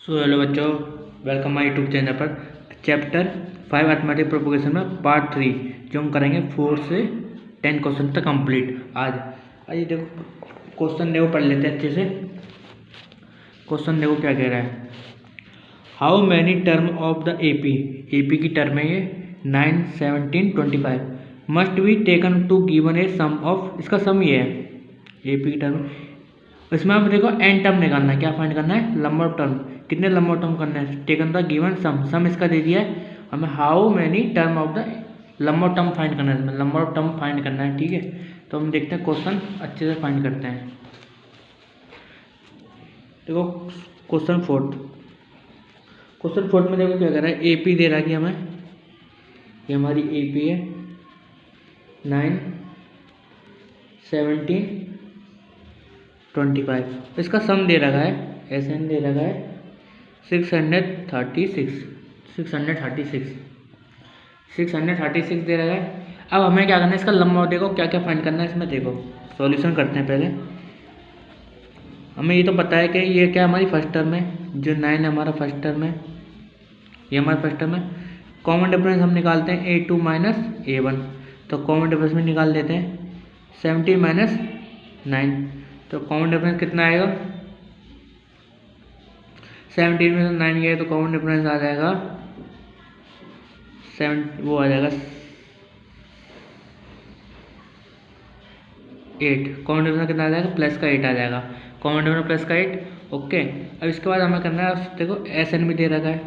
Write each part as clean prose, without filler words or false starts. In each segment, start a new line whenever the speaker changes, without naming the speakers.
So hello बच्चों, welcome my YouTube channel पर। Chapter 5 arithmetic propagation में पार्ट 3 जो हम करेंगे 4 से 10 क्वेश्चन तक कंप्लीट। आज आइए देखो क्वेश्चन देखो पढ़ लेते हैं अच्छे से। क्वेश्चन देखो क्या कह रहा है। How many term of the AP की टर्म है ये 9, 17, 25 must be taken to given a sum of. इसका सम ये है एपी की टर्म। इसमें आप देखो एन टर्म निकालना है। क्या फाइंड करना है? Number of term. कितने नंबर ऑफ टर्म करना है? टेकन द गिवन सम इसका दे दिया है हमें। How many term of the number of term find करना है। इसमें नंबर ऑफ टर्म फाइंड करना है। ठीक है, तो हम देखते हैं क्वेश्चन अच्छे से फाइंड करते हैं। देखो क्वेश्चन फोर्थ में देखो क्या कर रहा है। एपी दे रहा है कि हमें, ये हमारी एपी है 9, 17, 25। इसका सम दे रखा है, एस एन दे रखा है 636 दे रखा है। अब हमें क्या करना है? इसका लंबा देखो क्या क्या फाइंड करना है इसमें। देखो सॉल्यूशन करते हैं पहले। हमें ये तो पता है कि ये क्या हमारी फर्स्ट टर्म है, जो 9 है हमारा फर्स्ट टर्म है, ये हमारा फर्स्ट टर्म है। कॉमन डिफरेंस हम निकालते हैं A2 माइनस A1, तो कॉमन डिफरेंस में निकाल देते हैं 17 माइनस 9, तो कॉमन डिफरेंस कितना आएगा? 17 में से 9 गया तो कॉमन डिफरेंस आ जाएगा 7, वो आ जाएगा 8। कॉमन डिफरेंस कितना आ जाएगा? प्लस का 8 आ जाएगा। कॉमन डिफरेंस प्लस का 8। ओके, अब इसके बाद हमें करना है, देखो एस एन भी दे रखा है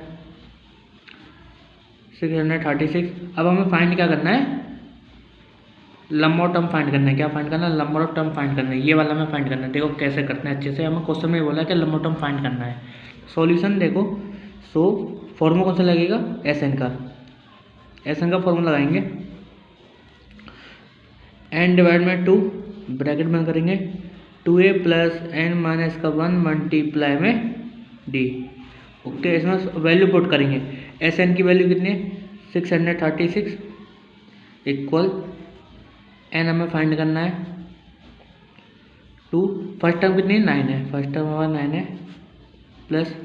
636। अब हमें फाइंड क्या करना है? नंबर ऑफ टर्म फाइंड करना है। क्या फाइंड करना है? नंबर ऑफ टर्म फाइंड करना है। ये वाला हमें फाइंड करना है। देखो कैसे करते हैं अच्छे से। हमें क्वेश्चन में बोला कि नंबर ऑफ टर्म फाइंड करना है। सॉल्यूशन देखो, सो फॉर्मूला कौन सा लगेगा? एस एन का। एस एन का फॉर्मूला लगाएंगे, एन डिवाइड में 2 ब्रैकेट बंद करेंगे 2a प्लस एन माइनस का 1 मल्टीप्लाई में डी। ओके, इसमें वैल्यू पुट करेंगे। एस एन की वैल्यू कितनी है? 636 इक्वल एन हमें फाइंड करना है 2। फर्स्ट टर्म कितनी है? 9 है। फर्स्ट टर्म हमारा 9 है प्लस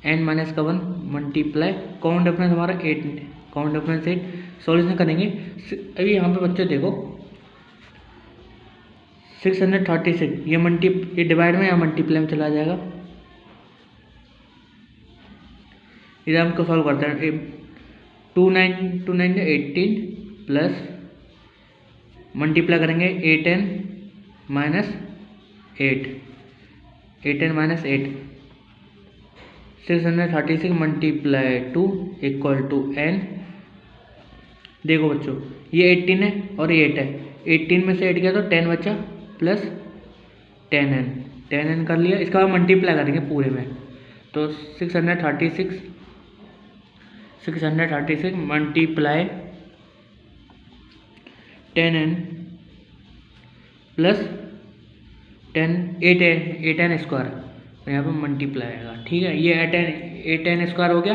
एन माइनस का 1 मल्टीप्लाई, कॉमन डिफरेंस हमारा 8, कॉमन डिफरेंस 8। सॉल्यूशन करेंगे। अभी यहाँ पे बच्चे देखो 636 ये डिवाइड में या मल्टीप्लाई में चला जाएगा। इधर हमको सॉल्व करते हैं। 2 9 18 प्लस मल्टीप्लाई करेंगे 8n minus 8, 8n minus 8, 636 multiply 2 equal to n। देखो बच्चों ये 18 है और ये 8 है। 18 में से 8 गया तो 10 बचा प्लस 10n कर लिया। इसका बाद मल्टीप्लाई करेंगे पूरे में, तो 636 multiply 10n plus 8n square, यहाँ पर मल्टीप्लाई आएगा। ठीक है, ये 8n स्क्वायर हो गया।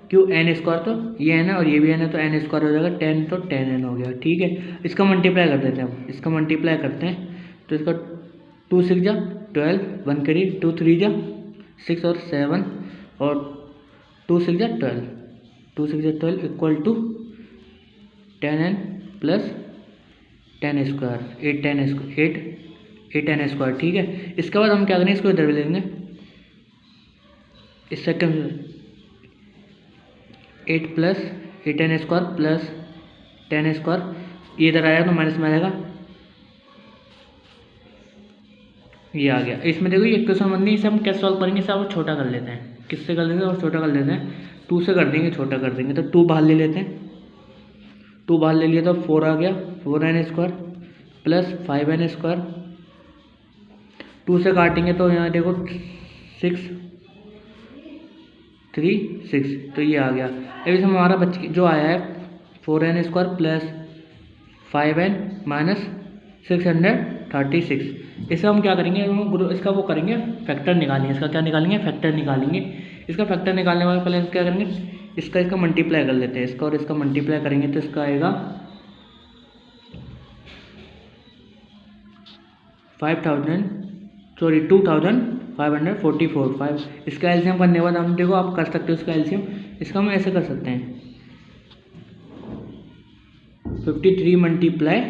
क्यों n स्क्वायर? तो ये है ना और ये भी है ना, तो n स्क्वायर हो जाएगा 10, तो 10n हो गया। ठीक है, इसका मल्टीप्लाई कर देते हैं हम। इसका मल्टीप्लाई करते हैं तो इसका 2 6 जा 12, 1 करिए 2 3 जा 6 और 7 और 2 6 जा 12, 2 6 जा 12 equal to 10n plus 10 square 8n square. ठीक है, इसके बाद हम क्या करेंगे? इसको इधर भी लेंगे। इस second 8 plus 8n square plus 10 square, ये इधर आएगा तो माइनस में आ जाएगा, ये आ गया। इसमें देखो ये क्वेश्चन बन नहीं, इसे हम कैसे सॉल्व करेंगे? इसे आप छोटा कर लेते हैं। किससे कर देंगे? और छोटा कर लेते हैं 2 से कर देंगे, छोटा कर देंगे। तो 2 बाहर ले लेते हैं, 2 बाहर ले लिया तो 4 आ गया, 4n square plus 5n square. 2 से काटेंगे तो यहाँ देखो 6 3 6, तो ये आ गया। अभी हमारा बच्चे जो आया है 4n square plus 5n minus 636। इसका हम क्या करेंगे? हम इसका वो करेंगे, फैक्टर निकालेंगे। इसका क्या निकालेंगे? फैक्टर निकालेंगे। इसका फैक्टर निकालने वाले पहले क्या करेंगे? इसका मल्टीप्लाई कर लेते हैं। इसका और इसका मल्टीप्लाई करेंगे तो इसका आएगा 2000 544 5 इसका एलसीएम करने के बाद हम देखो आप कर सकते हो इसका एलसीएम। इसका हम ऐसे कर सकते हैं 53 मल्टीप्लाई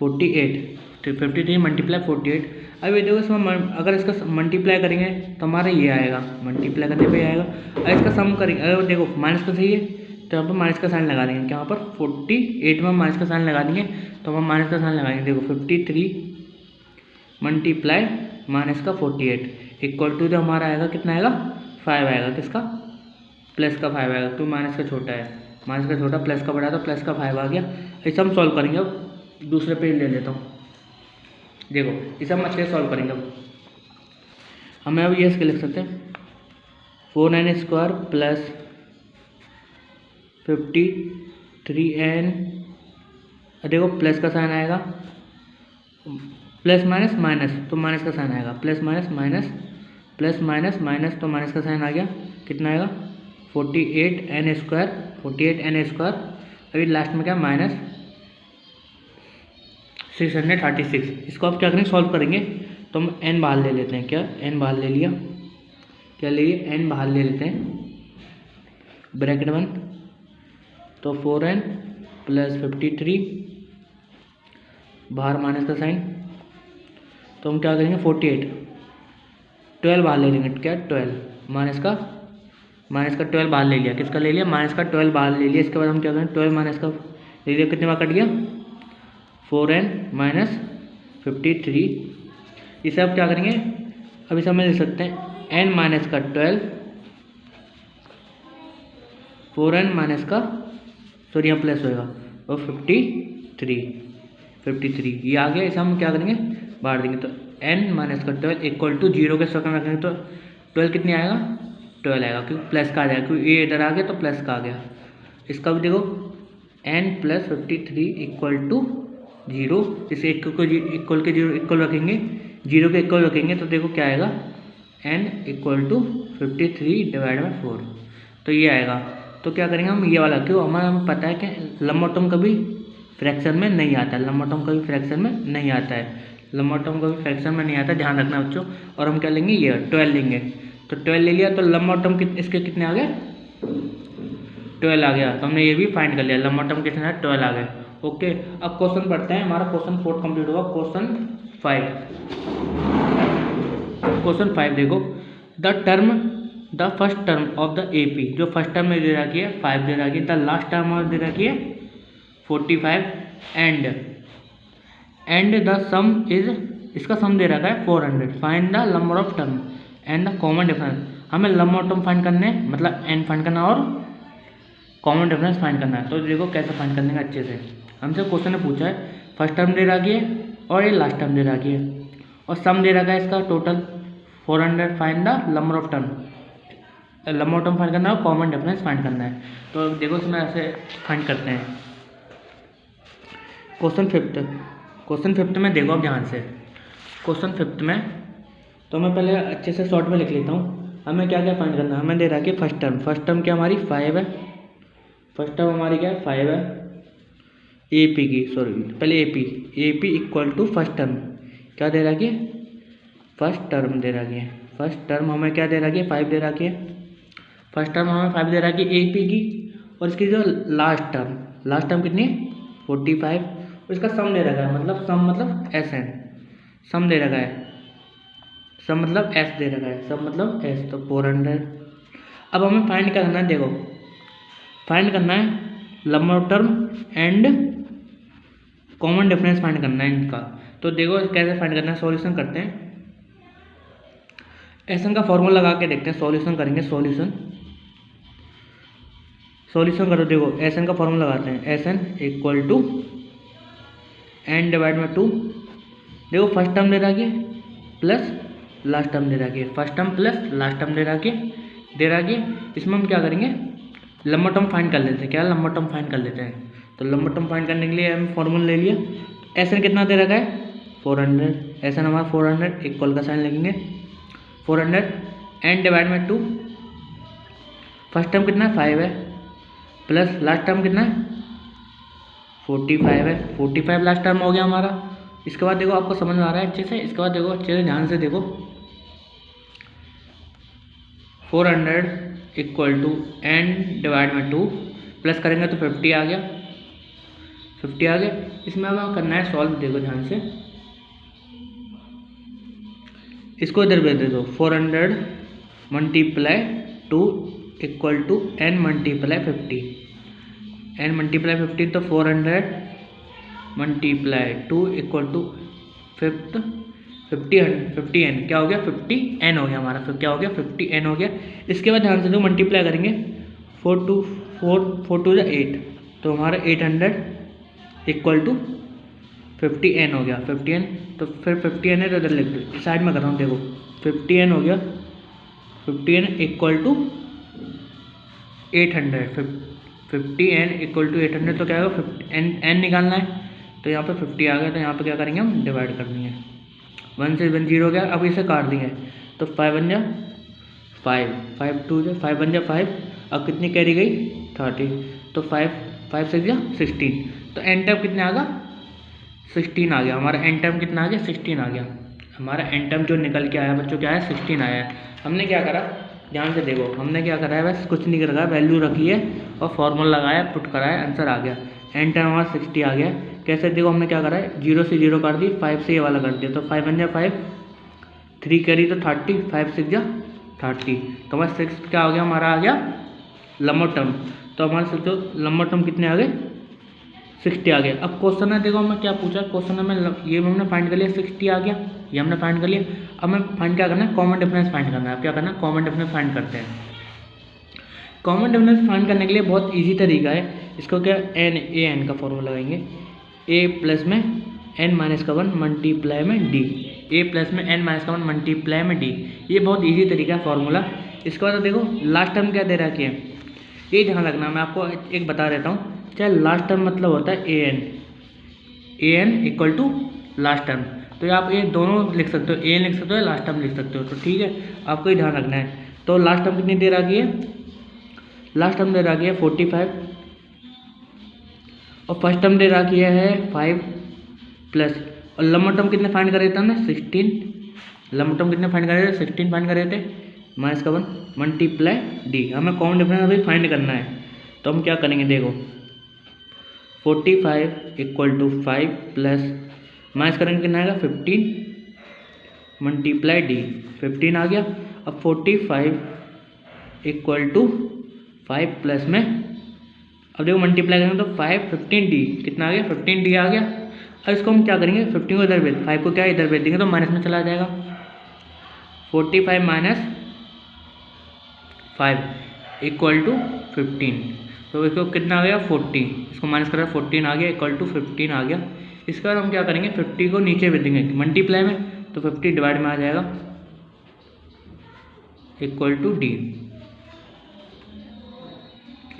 48 53 मल्टीप्लाई 48। अब ये देखो इसमें अगर इसका मल्टीप्लाई करेंगे तो हमारा ये आएगा, मल्टीप्लाई करने पे आएगा। और इसका सम करेंगे, अगर देखो माइनस का सही है तो यहाँ पर माइनस का साइन लगा देंगे, यहाँ पर 48 में माइनस का साइन लगा देंगे तो हम माइनस का साइन लगाएंगे। देखो 53 मल्टीप्लाई माइनस का 48 इक्वल टू जो हमारा आएगा कितना आएगा 5 आएगा, किसका प्लस का 5 आएगा, तो माइनस का छोटा है, माइनस का छोटा प्लस का बड़ा तो प्लस का 5 आ गया। इसे हम सॉल्व करेंगे। अब दूसरे पेज ले लेता हूँ, देखो इसे हम अच्छे से सॉल्व करेंगे। अब हमें अब ये इसके लिख सकते हैं 4n² प्लस 53n, देखो प्लस का साइन आएगा, प्लस माइनस माइनस तो माइनस का साइन आएगा, plus minus minus plus minus minus तो माइनस का साइन आ गया, कितना आएगा 48n²। अभी लास्ट में क्या माइनस 636। इसको आप क्या करेंगे सॉल्व करेंगे तो हम n बाहर ले लेते हैं। क्या n बाहर ले लिया, क्या ले लिया n बाहर ले लेते हैं, ब्रैकेट 1 तो 4n प्लस 53 बाहर माइनस का साइन, तो हम क्या करेंगे 48 12 बाहर ले लेंगे, क्या 12 माइनस का 12 बाहर ले लिया, किसका ले लिया माइनस का 12 बाहर ले लिया। इसके बाद हम क्या करेंगे 12 माइनस का ले लिया, कितने बार कट गया 4n माइनस 53। इसे आप क्या करेंगे, अब इसे हम लिख सकते हैं n माइनस का 12 4n माइनस का सॉरी यहाँ प्लस होएगा और 53 ये आ गया। इसे हम क्या करेंगे बाहर देंगे तो n माइनस का 12 इक्वल टू 0 के सेकंड रखेंगे तो 12 कितनी आएगा 12 आएगा, क्योंकि प्लस का आ जाएगा, क्योंकि ये इधर आ गया तो प्लस का आ गया। इसका भी देखो n प्लस 53 इक्वल टू 0, इसे इक्वल के 0 इक्वल रखेंगे, 0 के इक्वल रखेंगे तो देखो क्या आएगा n इक्वल टू 53/4, तो ये आएगा। तो क्या करेंगे हम ये वाला, क्यों हमें पता है कि लंबा टर्म कभी फ्रैक्शन में नहीं आता है, लंबा टर्म कभी फ्रैक्शन में नहीं आता है, लंबा टर्म कभी फ्रैक्शन में नहीं आता, ध्यान रखना बच्चों। और हम क्या लेंगे ये 12 लेंगे, तो 12 ले लिया तो लंबा टर्म इसके कितने आ गए 12 आ गया, तो हमने ये भी फाइंड कर लिया, लंबा टर्म कितने है 12 आ गए। ओके, अब क्वेश्चन पढ़ते हैं, हमारा क्वेश्चन 4 कंप्लीट हुआ। क्वेश्चन 5 देखो, the first term of the AP, जो फर्स्ट टर्म में दे रखी है 5 दे रखी है, द लास्ट टर्म दे रखी है 45 एंड द सम इज, इसका सम दे रखा है 400। Find the number of term and the common difference. हमें नंबर ऑफ टर्म फाइंड करने हैं, मतलब n फाइंड करना और कॉमन डिफरेंस फाइंड करना है। तो देखो कैसे फाइंड करने का अच्छे से। हमसे क्वेश्चन ने पूछा है फर्स्ट टर्म दे रखी है और ये लास्ट टर्म दे रखी है और सम दे रखा है इसका total 400। Find the number of term, number of term find करना है और कॉमन डिफरेंस फाइंड करना है। तो देखो इसमें ऐसे फाइंड करते हैं। क्वेश्चन फिफ्थ में देखो अब ध्यान से, क्वेश्चन फिफ्थ में तो मैं पहले अच्छे से शॉर्ट में लिख लेता हूँ। हमें क्या क्या फाइंड करना है, हमें दे रहा है कि फर्स्ट टर्म क्या हमारी 5 है, फर्स्ट टर्म हमारी क्या है 5 है, AP की सॉरी पहले AP equal to first term क्या दे रहा है कि फर्स्ट टर्म दे रहा है, फर्स्ट टर्म हमें क्या दे रहा है 5 दे रहा है, फर्स्ट टर्म हमें 5 दे रहा है AP की, और इसकी जो लास्ट टर्म कितनी है 45, और इसका सम दे रखा है, मतलब सम मतलब SN, सम दे रखा है, सम मतलब S दे रखा है, सम मतलब S, तो 400। अब हमें फाइंड करना है, देखो फाइंड करना है number of term and common difference find करना है इनका। तो देखो कैसे फाइंड करना है, सॉल्यूशन करते हैं। SN का फॉर्मूला लगा के देखते हैं, सॉल्यूशन करेंगे, सॉल्यूशन करो। देखो SN का फॉर्मूला लगाते हैं, SN equal to n divide में 2। देखो फर्स्ट टर्म दे रखी है प्लस लास्ट टर्म दे रखी है, first term plus last term दे रखी है। इसमें हम क्या करेंगे लंबा टर्म फाइंड कर लेते हैं, क्या लंबा टर्म फाइंड कर लेते हैं। तो लंबा टर्म फाइंड करने के लिए हम फॉर्मूला ले लिया, SN कितना दे रखा है 400, SN हमारा 400 इक्वल का साइन लगेंगे 400 n डिवाइड में 2। फर्स्ट टर्म कितना है 5 है प्लस लास्ट टर्म कितना है 45 है, 45 लास्ट टर्म हो गया हमारा। इसके बाद देखो आपको समझ में आ रहा है अच्छे से, इसके बाद देखो अच्छे से ध्यान से देखो, 400 इक्वल टू n डिवाइड में 2 प्लस करेंगे तो 50 आ गया, 50 आ गया। इसमें अब करना है सॉल्व, देखो ध्यान से, इसको इधर भेज दे दो। 400 multiply 2 equal to n multiply 50, n multiply 50 तो 400 मल्टीप्लाई 2 इक्वल टू 50 n, क्या हो गया 50 n हो गया हमारा, तो क्या हो गया 50 n हो गया। इसके बाद ध्यान से दो मल्टीप्लाई करेंगे, 4 टू 8, तो हमारा 800 इक्वल टू 50 n हो गया, 50 n, तो फिर 50 n है तो इधर लिख दो, साइड में कर रहा हूँ, देखो 50 n हो गया, 50 n equal to 800, 50 n equal to 800, तो क्या होगा n निकालना है, तो यहाँ पे 50 आ गया, तो यहाँ पे क्या करेंगे हम डिवाइड कर देंगे, 1 से 1 0 हो गया। अब इसे काट देंगे, तो 5 बन जा 5, 5 2 जा 5 बन जा 5, अब कितनी कैरी गई 30, तो 5 6 जा 16, तो एन टर्म कितने आ गया 16 आ गया, हमारा एन टर्म कितना आ गया 16 आ गया, हमारा एन टर्म जो निकल के आया बच्चों क्या है 16 आया है। हमने क्या करा, ध्यान से देखो, हमने क्या करा है, बस कुछ नहीं करा, वैल्यू रखी है और फॉर्मूला लगाया, पुट कराया, आंसर आ गया, एन टर्म हमारा 60 आ गया। कैसे देखो, हमने क्या करा है, 0 से 0 काट दी, 5 से ये वाला कर दिया, तो 5 बन जा 5, 3 कैरी तो 30, 5 6 जा 30, तो हमारा 6 क्या हो गया, हमारा आ गया लंबा टर्म, तो हमारे सोचो लंबा टर्म कितने आ गए 60 आ गया। अब क्वेश्चन है, देखो हमें क्या पूछा, क्वेश्चन में ये हमने फाइंड कर लिया 60 आ गया, ये हमने फाइंड कर लिया। अब हमें फाइंड क्या करना है, कॉमन डिफरेंस फाइंड करना है। अब क्या करना है, कॉमन डिफरेंस फाइंड करते हैं। कॉमन डिफरेंस फाइंड करने के लिए बहुत इजी तरीका है, इसको क्या एन का फॉर्मूला लगाएंगे, ए प्लस में n माइनस का 1 मल्टीप्लाई में डी, ए प्लस में n माइनस का 1 मल्टीप्लाई में डी, ये बहुत इजी तरीका है फॉर्मूला। इसके बाद देखो लास्ट टर्म क्या दे रखी है, ये ध्यान रखना, मैं आपको एक बता देता हूँ, चाहे लास्ट टर्म मतलब होता है A N equal to last term, तो आप ये दोनों लिख सकते हो, ए एन लिख सकते हो, लास्ट टर्म लिख सकते हो, तो ठीक है, आपको ही ध्यान रखना है। तो लास्ट टर्म कितनी दे रखी है, लास्ट टर्म दे रखी है 45, और फर्स्ट टर्म दे रखी है 5 प्लस, और लंबा टर्म कितने फाइंड कर रहे थे हमने 16, लंबा टर्म कितने फाइंड कर रहे थे 16 फाइंड कर रहे थे, माइनस का 1 मल्टीप्लाई डी, हमें कॉमन डिफरेंस अभी फाइंड करना है। तो हम क्या करेंगे, देखो 45 इक्वल टू 5 प्लस माइनस करेंगे कितना आएगा 15 मल्टीप्लाई डी, 15 आ गया। अब 45 इक्वल टू 5 प्लस में, अब देखो मल्टीप्लाई करेंगे तो 5 15 डी कितना आ गया 15 डी आ गया। अब इसको हम क्या करेंगे, 15 को इधर भेज, 5 को क्या इधर भेज देंगे तो माइनस में चला जाएगा, 45 माइनस 5 इक्वल टू 15, तो इसको कितना आ गया 40, इसको माइनस करा 14 आ गया, इक्वल टू 15 आ गया। इसके बाद हम क्या करेंगे, 50 को नीचे भेज देंगे मल्टीप्लाई में, तो 50 डिवाइड में आ जाएगा, इक्वल टू डी,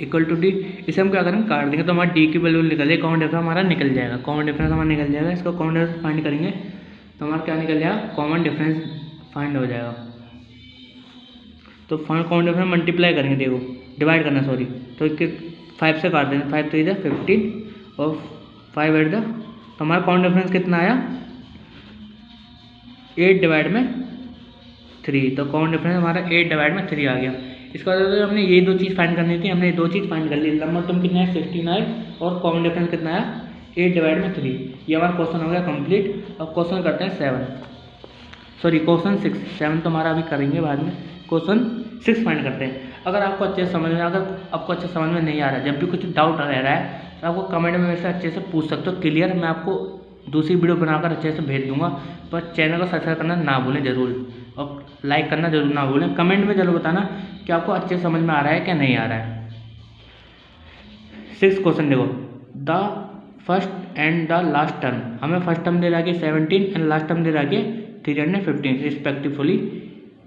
इक्वल टू डी। इसे हम क्या करेंगे, काट देंगे, तो हमारा डी की वैल्यू निकल जाएगी, कॉमन डिफरेंस हमारा निकल जाएगा, कॉमन डिफरेंस हमारा निकल जाएगा। इसको कॉमन डिफरेंस फाइंड करेंगे तो हमारा क्या निकल जाएगा, कॉमन डिफरेंस फाइंड हो जाएगा। तो कॉमन डिफरेंस मल्टीप्लाई करेंगे, देखो डिवाइड करना सॉरी, तो 5 से काट देंगे, 5 3 15 और 5 8 तो हमारा कॉमन डिफरेंस कितना आया 8 डिवाइड में 3, तो कॉमन डिफरेंस हमारा 8 डिवाइड में 3 आ गया। इसके बाद हमने ये दो चीज़ फाइंड करनी थी, हमने ये दो चीज़ फाइंड कर ली, लंबा टर्म कितना है 16 आए और कॉमन डिफरेंस कितना आया 8 डिवाइड में 3, ये हमारा क्वेश्चन हो गया कंप्लीट। अब क्वेश्चन करते हैं क्वेश्चन 6, 7 तो हमारा अभी करेंगे बाद में, क्वेश्चन 6 फाइंड करते हैं। अगर आपको अच्छे से समझ में, अगर आपको अच्छे समझ में नहीं आ रहा है, जब भी कुछ डाउट रह रहा है तो आपको कमेंट में मेरे से अच्छे से पूछ सकते हो, क्लियर मैं आपको दूसरी वीडियो बनाकर अच्छे से भेज दूंगा। पर चैनल को सब्सक्राइब करना ना भूलें जरूर, और लाइक करना जरूर ना भूलें, कमेंट में जरूर बताना कि आपको अच्छे से समझ में आ रहा है क्या नहीं आ रहा है। 6 क्वेश्चन देखो, the first and the last term, हमें फर्स्ट टर्म दे रहा है 17 एंड लास्ट टर्म दे रहा है 315 respectively,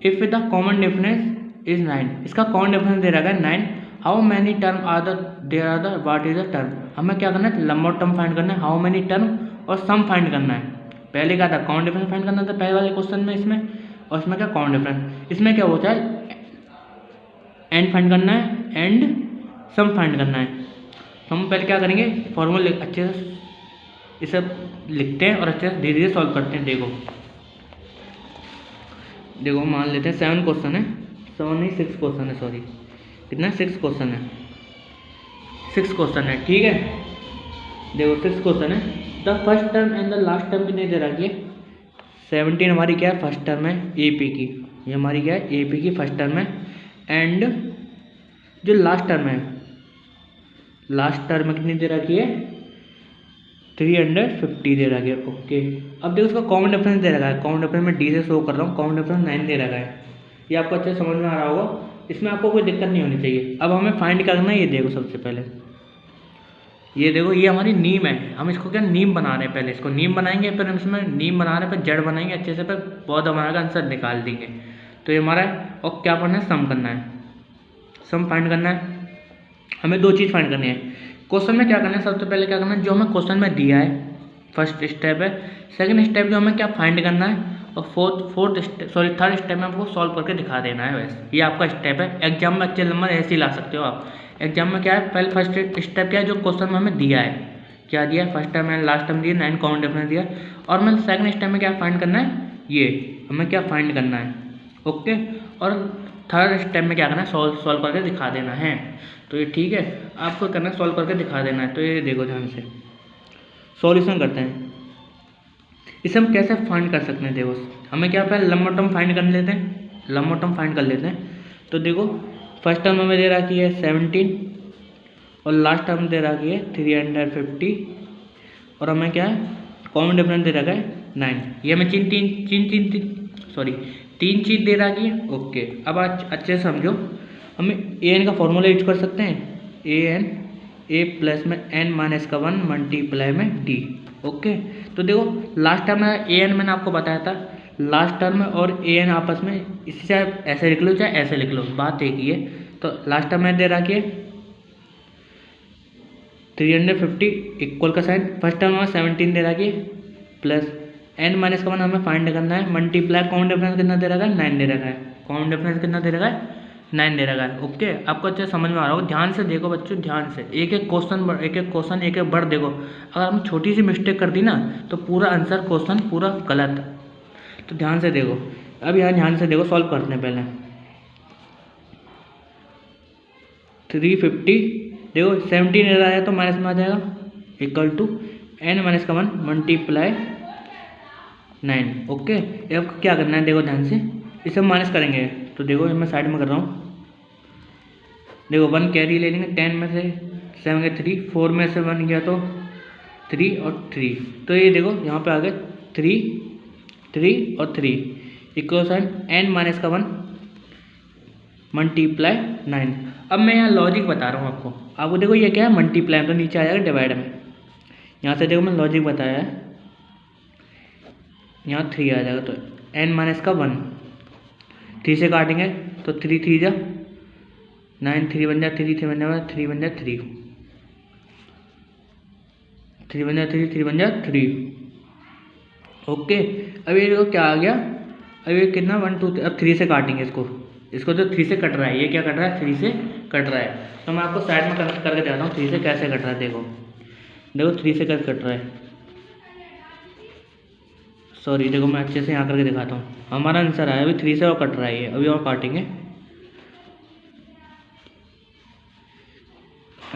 if the common difference is 9, इसका कॉमन डिफरेंस दे रहा है 9, how many term are there are the what is the term, हमें क्या करना है लंबा टर्म फाइंड करना है, हाउ मैनी टर्म और सम फाइंड करना है। पहले क्या था कॉमन डिफरेंस फाइंड करना था पहले वाले क्वेश्चन में, इसमें और इसमें क्या कॉमन डिफरेंस, इसमें क्या होता है एंड फाइंड करना है एंड सम फाइंड करना है। तो हम पहले क्या करेंगे फॉर्मूला अच्छे से इसे लिखते हैं और अच्छे से धीरे धीरे सॉल्व करते हैं। देखो मान लेते हैं 7 क्वेश्चन है, 6 क्वेश्चन है, सॉरी कितना 6 क्वेश्चन है, 6 क्वेश्चन है, ठीक है। देखो 6 क्वेश्चन है। The first term and the last term कितनी दे रखी है? 17 हमारी क्या है? फर्स्ट टर्म है AP की, ये हमारी क्या है? AP की फर्स्ट टर्म है। एंड जो लास्ट टर्म है, लास्ट टर्म कितनी दे रखी है? 350 दे रखी है, ओके। अब देखो उसका कॉमन डिफरेंस दे रखा है, कॉमन डिफरेंस मैं D से शो कर रहा हूँ, कॉमन डिफरेंस 9 दे रखा है। ये आपको अच्छे समझ में आ रहा होगा, इसमें आपको कोई दिक्कत नहीं होनी चाहिए। अब हमें फाइंड करना है, ये देखो सबसे पहले ये देखो, ये हमारी नीम है, हम इसको क्या नीम बना रहे हैं, पहले इसको नीम बनाएंगे, फिर हम इसमें नीम बना रहे हैं, फिर जड़ बनाएंगे अच्छे से, फिर बहुत हमारा आंसर निकाल देंगे। तो ये हमारा है। और क्या करना है? सम करना है, सम फाइंड करना है। हमें 2 चीज़ फाइंड करनी है। क्वेश्चन में क्या करना है? सबसे पहले क्या करना है, जो हमें क्वेश्चन में दिया है, फर्स्ट स्टेप है। सेकंड स्टेप जो हमें क्या फाइंड करना है, और थर्ड स्टेप में आपको सॉल्व करके दिखा देना है। वैसे ये आपका स्टेप है। एग्जाम में अच्छे नंबर ऐसे ही ला सकते हो आप। एग्जाम में क्या है, पहले फर्स्ट स्टेप क्या है, जो क्वेश्चन में हमें दिया है, क्या दिया है, first term and last term दिया, 9 कॉमन डिफरेंस दिया। और मैं सेकंड स्टेप में क्या फाइंड करना है, ये हमें क्या फाइंड करना है, ओके। और थर्ड स्टेप में क्या करना है, सॉल्व करके दिखा देना है। तो ये ठीक है, आपको करना है, सॉल्व करके दिखा देना है। तो ये देखो ध्यान से सॉल्यूशन करते हैं। इसे हम कैसे फाइंड कर सकते हैं? देखो हमें क्या पहले लंबा टर्म फाइंड कर लेते हैं, लंबा टर्म फाइंड कर लेते हैं। तो देखो फर्स्ट टर्म हमें दे रखी है 17 और लास्ट टर्म दे रखी है 350 और हमें क्या है, कॉमन डिफरेंस दे रखा है 9। ये हमें तीन चीज़ दे रखी है, ओके। अब अच्छे से समझो, हमें an का फॉर्मूला यूज कर सकते हैं, an a प्लस में n-1 मल्टीप्लाई में d, ओके। तो देखो लास्ट टर्म में an मैंने आपको बताया था, लास्ट टर्म और an आपस में, इससे चाहे ऐसे लिख लो चाहे ऐसे लिख लो, बात एक ही है। तो लास्ट टर्म में दे रखी है 350 इक्वल का साइन, फर्स्ट टर्म में 17 दे रखी है प्लस n-1 हमें फाइंड करना है, मल्टीप्लाई कॉमन डिफरेंस कितना दे रखा है, 9 दे रखा है। कॉमन डिफरेंस कितना दे रखा है, 9 दे रखा है, ओके। आपको अच्छे समझ में आ रहा होगा। ध्यान से देखो बच्चों, ध्यान से एक एक क्वेश्चन एक एक वर्ड देखो। अगर हम छोटी सी मिस्टेक कर दी ना तो पूरा आंसर क्वेश्चन पूरा गलत। तो ध्यान से देखो, अब यहाँ ध्यान से देखो, सॉल्व करते हैं पहले। 350 देखो 17 इधर आया तो माइनस में आ जाएगा, equal to n-1 multiply 9, okay. अब क्या करना है, देखो ध्यान से, इसे हम माइनस करेंगे। तो देखो मैं साइड में कर रहा हूँ, देखो 1 कैरी ले लेंगे, 10 में से 7 गए 3, 4 में से 1 गया तो 3 और 3। तो ये देखो यहाँ पे आ गए 3 और 3 इक्वल साइन n-1 मल्टीप्लाई 9। अब मैं यहाँ लॉजिक बता रहा हूँ आपको देखो ये क्या है, मल्टीप्लाई, तो नीचे आ जाएगा डिवाइड में। यहाँ से देखो मैं लॉजिक बताया है, यहाँ 3 आ जाएगा, तो n-1 3 से काटेंगे तो 3 3 जा 9, 3 बन जा 3 3 बन जा 3 बन जा 3 3 बन जा 3 3 बन जा 3, ओके। अब ये देखो क्या आ गया, अब ये कितना 1 2 अब 3 से काटेंगे इसको तो 3 से कट रहा है, ये क्या कट रहा है, 3 से कट रहा है। तो मैं आपको साइड में करके दिखाता हूँ 3 से कैसे कट रहा है। देखो 3 से कैसे कट रहा है, सॉरी देखो मैं अच्छे से यहाँ करके दिखाता हूँ। हमारा आंसर आया, अभी 3 से और कट रहा है ये, अभी और काटेंगे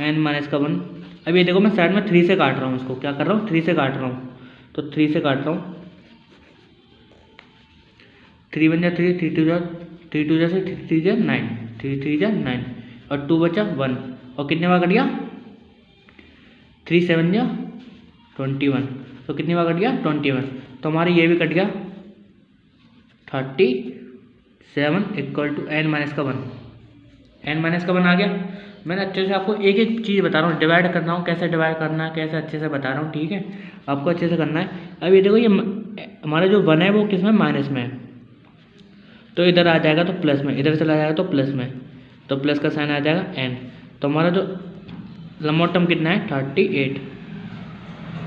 n-1। अभी देखो मैं साइड में 3 से काट रहा हूँ, इसको क्या कर रहा हूँ, 3 से काट रहा हूँ। तो 3 से काट रहा हूँ, 3 बन जा 3 3 2 जा 3 2 जा से 3 जा 9 3 3 जा 9 और 2 बचा 1 और कितने बार कट गया, 3 7 जा 21, तो कितनी बार कट गया 21। तो हमारी ये भी कट गया 37 इक्वल टू n-1 n-1 आ गया। मैंने अच्छे से आपको एक एक चीज़ बता रहा हूँ, डिवाइड कर रहा हूँ, कैसे डिवाइड करना है कैसे अच्छे से बता रहा हूँ, ठीक है। आपको अच्छे से करना है। अब ये देखो ये हमारा जो 1 है वो किस में, माइनस में है, तो इधर आ जाएगा तो प्लस में, इधर चला जाएगा तो प्लस में, तो प्लस का साइन आ जाएगा n। तो हमारा जो लंबोटम कितना है 38,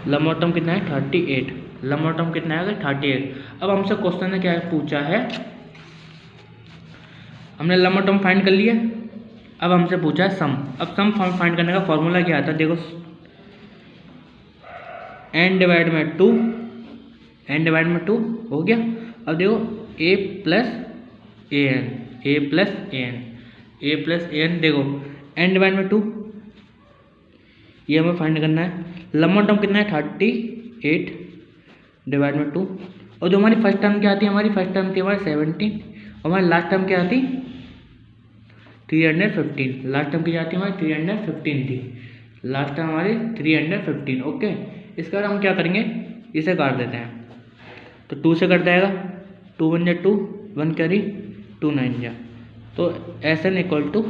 लंबोटम कितना है 38, लंबोटम कितना है 38। अब हमसे क्वेश्चन ने क्या पूछा है, हमने लंबोटम फाइंड कर लिया, अब हमसे पूछा है सम। अब सम फाइंड करने का फॉर्मूला क्या आता है, देखो n डिवाइड में 2, n डिवाइड में 2 हो गया। अब देखो a plus an, a plus a n देखो एन डिवाइड में 2, ये हमें फाइंड करना है। लंबा टर्म कितना है 38 डिवाइड में 2, और जो हमारी फर्स्ट टर्म क्या आती है, हमारी फर्स्ट टर्म थी हमारी 17, और हमारी लास्ट टर्म क्या आती 315, लास्ट टर्म की जाती है हमारी 315 थी, लास्ट टर्म हमारी 315। ओके, इसके बाद हम क्या करेंगे, इसे काट देते हैं, तो 2 से कट जाएगा, 2 1 जा 2, 1 कैरी 2 9 जा, तो SN इक्वल टू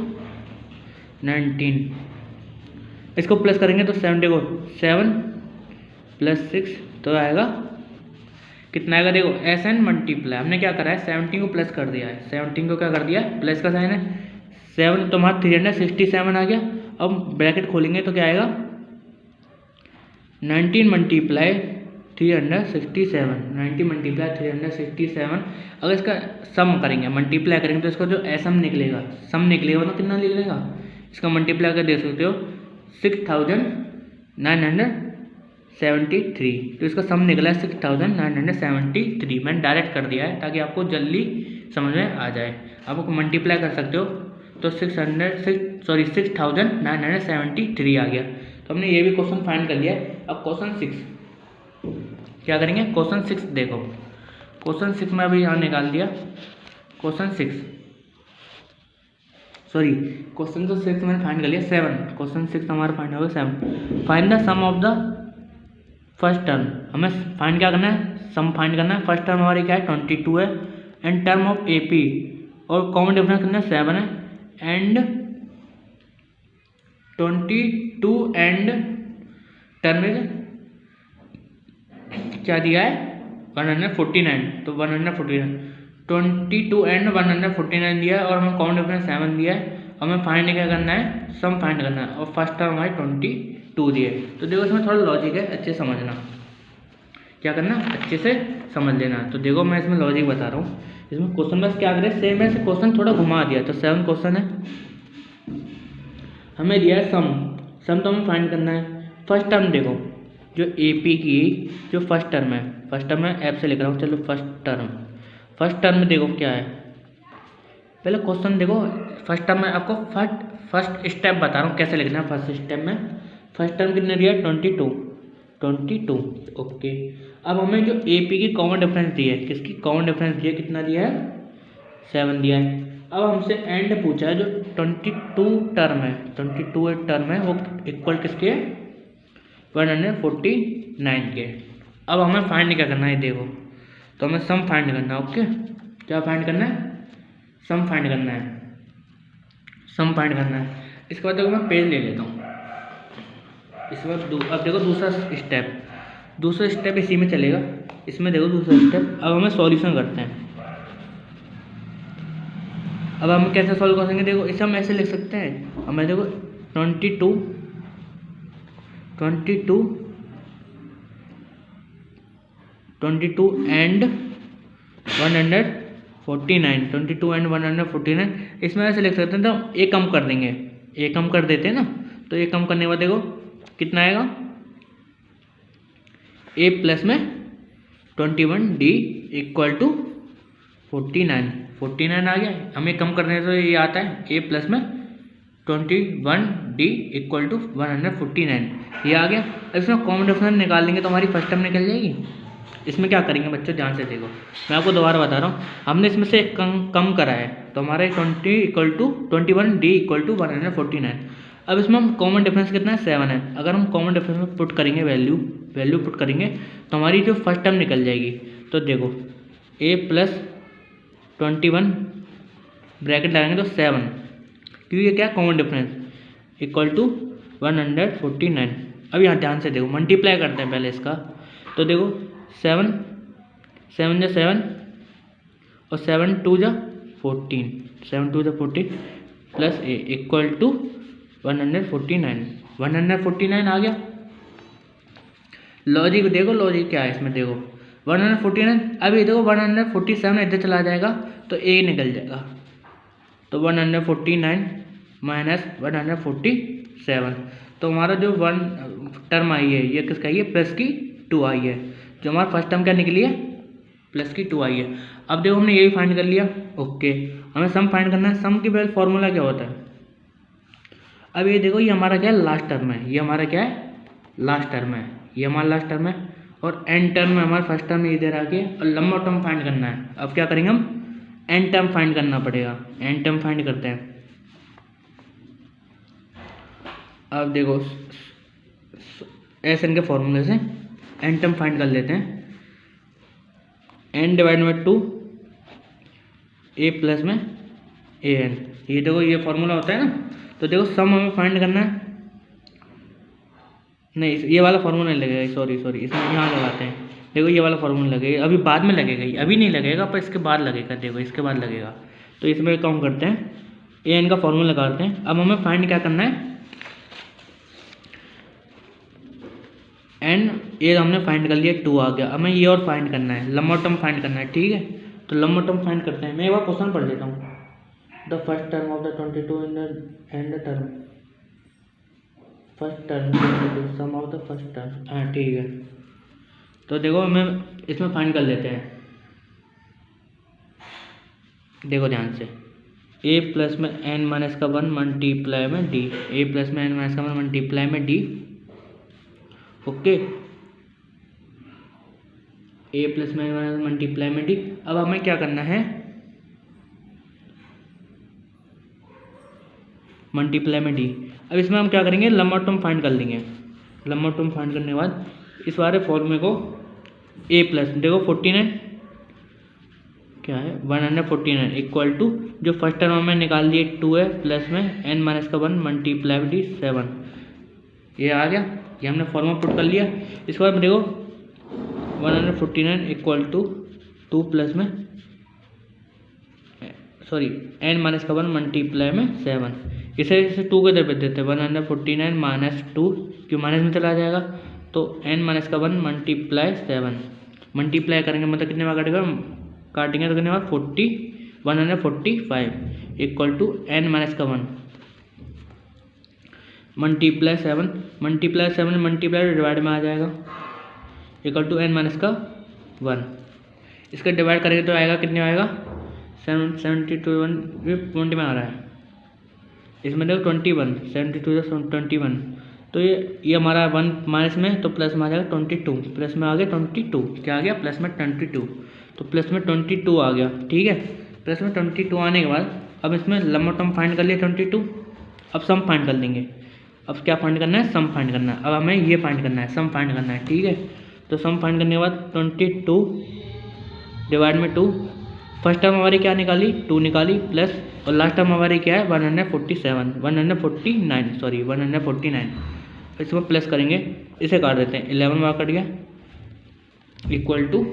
19। इसको प्लस करेंगे तो 70 को 7 + 6 तो आएगा कितना आएगा, देखो SN मल्टीप्लाई हमने क्या करा है 17 को प्लस कर दिया है, 17 को क्या कर दिया है प्लस का साइन है, 7 तो हमारा 367 आ गया। अब ब्रैकेट खोलेंगे तो क्या आएगा 19 मल्टीप्लाई 367, 90 मल्टीप्लाई 367। अगर इसका सम करेंगे मल्टीप्लाई करेंगे तो इसका जो सम निकलेगा तो कितना निकलेगा, इसका मल्टीप्लाई कर दे सकते हो 6973, तो इसका सम निकला है 6973। मैंने डायरेक्ट कर दिया है ताकि आपको जल्दी समझ में आ जाए। आप मल्टीप्लाई कर सकते हो तो 6973 आ गया। तो हमने ये भी क्वेश्चन फाइंड कर लिया है। अब क्वेश्चन 6 क्या करेंगे, क्वेश्चन 6 देखो, क्वेश्चन 6 में अभी यहाँ निकाल दिया, क्वेश्चन 6 तो 6 मैंने फाइंड कर लिया, 7 क्वेश्चन 6 हमारा फाइंड होगा 7। Find the sum of the first term, हमें फाइंड क्या करना है, सम फाइंड करना है। फर्स्ट टर्म हमारी क्या है 22 है, एंड टर्म ऑफ AP और कॉमन डिफरेंस कितना 7 है, एंड 22 एंड टर्म क्या दिया है 149, तो 149 22 एंड 149 दिया है, और हमें कॉमन डिफरेंस 7 दिया है। हमें फाइंड क्या करना है, सम फाइंड करना है, और फर्स्ट टर्म हमारी 22 दिया है। तो देखो इसमें थोड़ा लॉजिक है, अच्छे समझना, क्या करना अच्छे से समझ लेना। तो देखो मैं इसमें लॉजिक बता रहा हूँ, इसमें क्वेश्चन बस क्या करें, सेम है क्वेश्चन थोड़ा घुमा दिया। तो 7 क्वेश्चन है, हमें दिया है सम तो हमें फाइंड करना है। फर्स्ट टर्म देखो, जो AP की जो फर्स्ट टर्म है ऐप से लिख रहा हूँ, चलो फर्स्ट टर्म में देखो क्या है, पहले क्वेश्चन देखो। फर्स्ट टर्म में आपको फर्स्ट स्टेप बता रहा हूँ कैसे लिखना है। फर्स्ट स्टेप में फर्स्ट टर्म कितने दिया है 22। ओके, अब हमें जो AP की कॉमन डिफरेंस दी है, किसकी कॉमन डिफरेंस दी है, कितना दिया है 7 दिया है। अब हमसे एंड पूछा है, जो 22 टर्म है वो इक्वल किसके है 149 के। अब हमें फाइंड क्या करना है, देखो तो हमें सम फाइंड करना है। ओके, क्या फाइंड करना है, सम फाइंड करना है। इसके बाद देखो मैं पेज ले लेता हूँ। इसके बाद अब देखो दूसरा स्टेप इसी में चलेगा, इसमें देखो दूसरा स्टेप। अब हमें सॉल्यूशन करते हैं। अब हम कैसे सॉल्व करेंगे, देखो इसे हम ऐसे लिख सकते हैं। हमें देखो 22 एंड 149, इसमें ऐसे लिख सकते हैं। तो एक कम कर देते हैं ना, तो एक कम करने के बाद देखो कितना आएगा, A प्लस में 21D इक्वल टू 49 आ गया। हमें कम करने तो ये आता है A प्लस में 21D इक्वल टू 149, ये आ गया। इसमें कॉमन डिफरेंस निकाल लेंगे तो हमारी फर्स्ट टर्म निकल जाएगी। इसमें क्या करेंगे बच्चों, ध्यान से देखो, मैं आपको दोबारा बता रहा हूँ। हमने इसमें से कम करा है, तो हमारे 21D इक्वल टू 149। अब इसमें हम कॉमन डिफरेंस कितना है 7 है। अगर हम कॉमन डिफरेंस में पुट करेंगे वैल्यू पुट करेंगे तो हमारी जो फर्स्ट टर्म निकल जाएगी। तो देखो A प्लस 21 ब्रैकेट लगाएंगे तो 7, क्योंकि ये क्या कॉमन डिफरेंस इक्वल टू 149। अब यहाँ ध्यान से देखो, मल्टीप्लाई करते हैं पहले इसका। तो देखो 7 जा 7 और 7 2 जा 14 प्लस A इक्वल टू 149 आ गया। लॉजिक देखो, लॉजिक क्या है इसमें, देखो 149। अभी देखो 147 इधर चला जाएगा तो A निकल जाएगा। तो 149 माइनस 147, तो हमारा जो 1 टर्म आई है ये किसका आई है, प्लस की 2 आई है। जो हमारा फर्स्ट टर्म क्या निकली है, प्लस की 2 आई है। अब देखो हमने ये भी फाइंड कर लिया। ओके, हमें सम फाइंड करना है। सम की पहले फॉर्मूला क्या होता है? अब ये देखो, ये हमारा क्या है, लास्ट टर्म है। ये हमारा क्या है, लास्ट टर्म है। ये हमारा लास्ट टर्म है और एन टर्म में हमारा फर्स्ट टर्म इधर आके और लंबा टर्म फाइंड करना है। अब क्या करेंगे हम, एन टर्म फाइंड करना पड़ेगा। एन टर्म फाइंड करते हैं। अब देखो एस एन के फॉर्मूले से एन टर्म फाइंड कर लेते हैं। एन डिवाइड में 2 ए प्लस में ए एन। ये देखो ये फॉर्मूला होता है ना। तो देखो सम हमें फाइंड करना है। नहीं, ये वाला फार्मूला नहीं लगेगा, सॉरी इसमें यहाँ लगाते हैं। देखो ये वाला फार्मूला लगेगा, अभी बाद में लगेगा, अभी नहीं लगेगा पर इसके बाद लगेगा। देखो इसके बाद लगेगा। तो इसमें काम करते हैं, ए एन का फार्मूला लगाते हैं। अब हमें फाइंड क्या करना है, एन ए हमने फाइंड कर लिया, 2 आ गया। हमें ये और फाइंड करना है, लंबा टर्म फाइंड करना है। ठीक है, तो लंबा टर्म फाइंड करते हैं। मैं एक बार क्वेश्चन पढ़ लेता हूँ। The first term of the 22 in the end term, first term sum of the first term. हाँ ठीक है, तो देखो हमें इसमें फाइंड कर लेते हैं। देखो ध्यान से, ए प्लस में एन माइनस का 1 मल्टीप्लाई में डी, ए प्लस में एन माइनस का 1 मल्टीप्लाई में डी। ओके, ए प्लस में एन माइनस मल्टीप्लाई में डी। अब हमें क्या करना है, मल्टीप्लाई में डी। अब इसमें हम क्या करेंगे, लंबा टर्म फाइंड कर लेंगे। लंबा टर्म फाइंड करने के बाद इस वाले फॉर्मूले को ए प्लस, देखो 49 क्या है, 149 इक्वल टू जो फर्स्ट टर्म में निकाल दिए 2 है प्लस में एन माइनस का 1 मल्टीप्लाई में डी 7। ये आ गया, ये हमने फॉर्मूला पुट कर लिया। इसके बाद देखो 149 इक्वल टू 2 प्लस में सॉरी एन माइनस का 1 मल्टीप्लाई में 7। इसे 2 के इधर पे देते हैं, 149 माइनस 2 क्यों माइनस में चला जाएगा, तो एन माइनस का 1 मल्टीप्लाई 7। मल्टीप्लाई करेंगे मतलब कितने बार काटेगा, काटेंगे तो कितने बार 145 इक्वल टू एन माइनस का 1 मल्टीप्लाई 7 मल्टीप्लाई डिवाइड में आ जाएगा इक्वल टू एन माइनस का 1। इसका डिवाइड करेंगे तो आएगा, कितने आएगा 72 में आ रहा है। इसमें देखो 21, 72 से 21। तो ये हमारा 1 माइनस में, तो प्लस में आ जाएगा 22, प्लस में आ गया 22। क्या आ गया, प्लस में 22। तो प्लस में 22 आ गया। ठीक है, प्लस में 22 आने के बाद अब इसमें लंबा टर्म फाइंड कर लिया 22। अब सम फाइंड कर लेंगे। अब क्या फाइंड करना है, सम फाइंड करना है। अब हमें ये फाइंड करना है, सम फाइंड करना है। ठीक है, तो सम फाइंड करने के बाद 22 डिवाइड में 2, फर्स्ट टर्म हमारी क्या निकाली, 2 निकाली, प्लस और लास्ट टर्म हमारी क्या है 149। इसमें प्लस करेंगे, इसे काट देते हैं, 11 बार कट गया इक्वल टू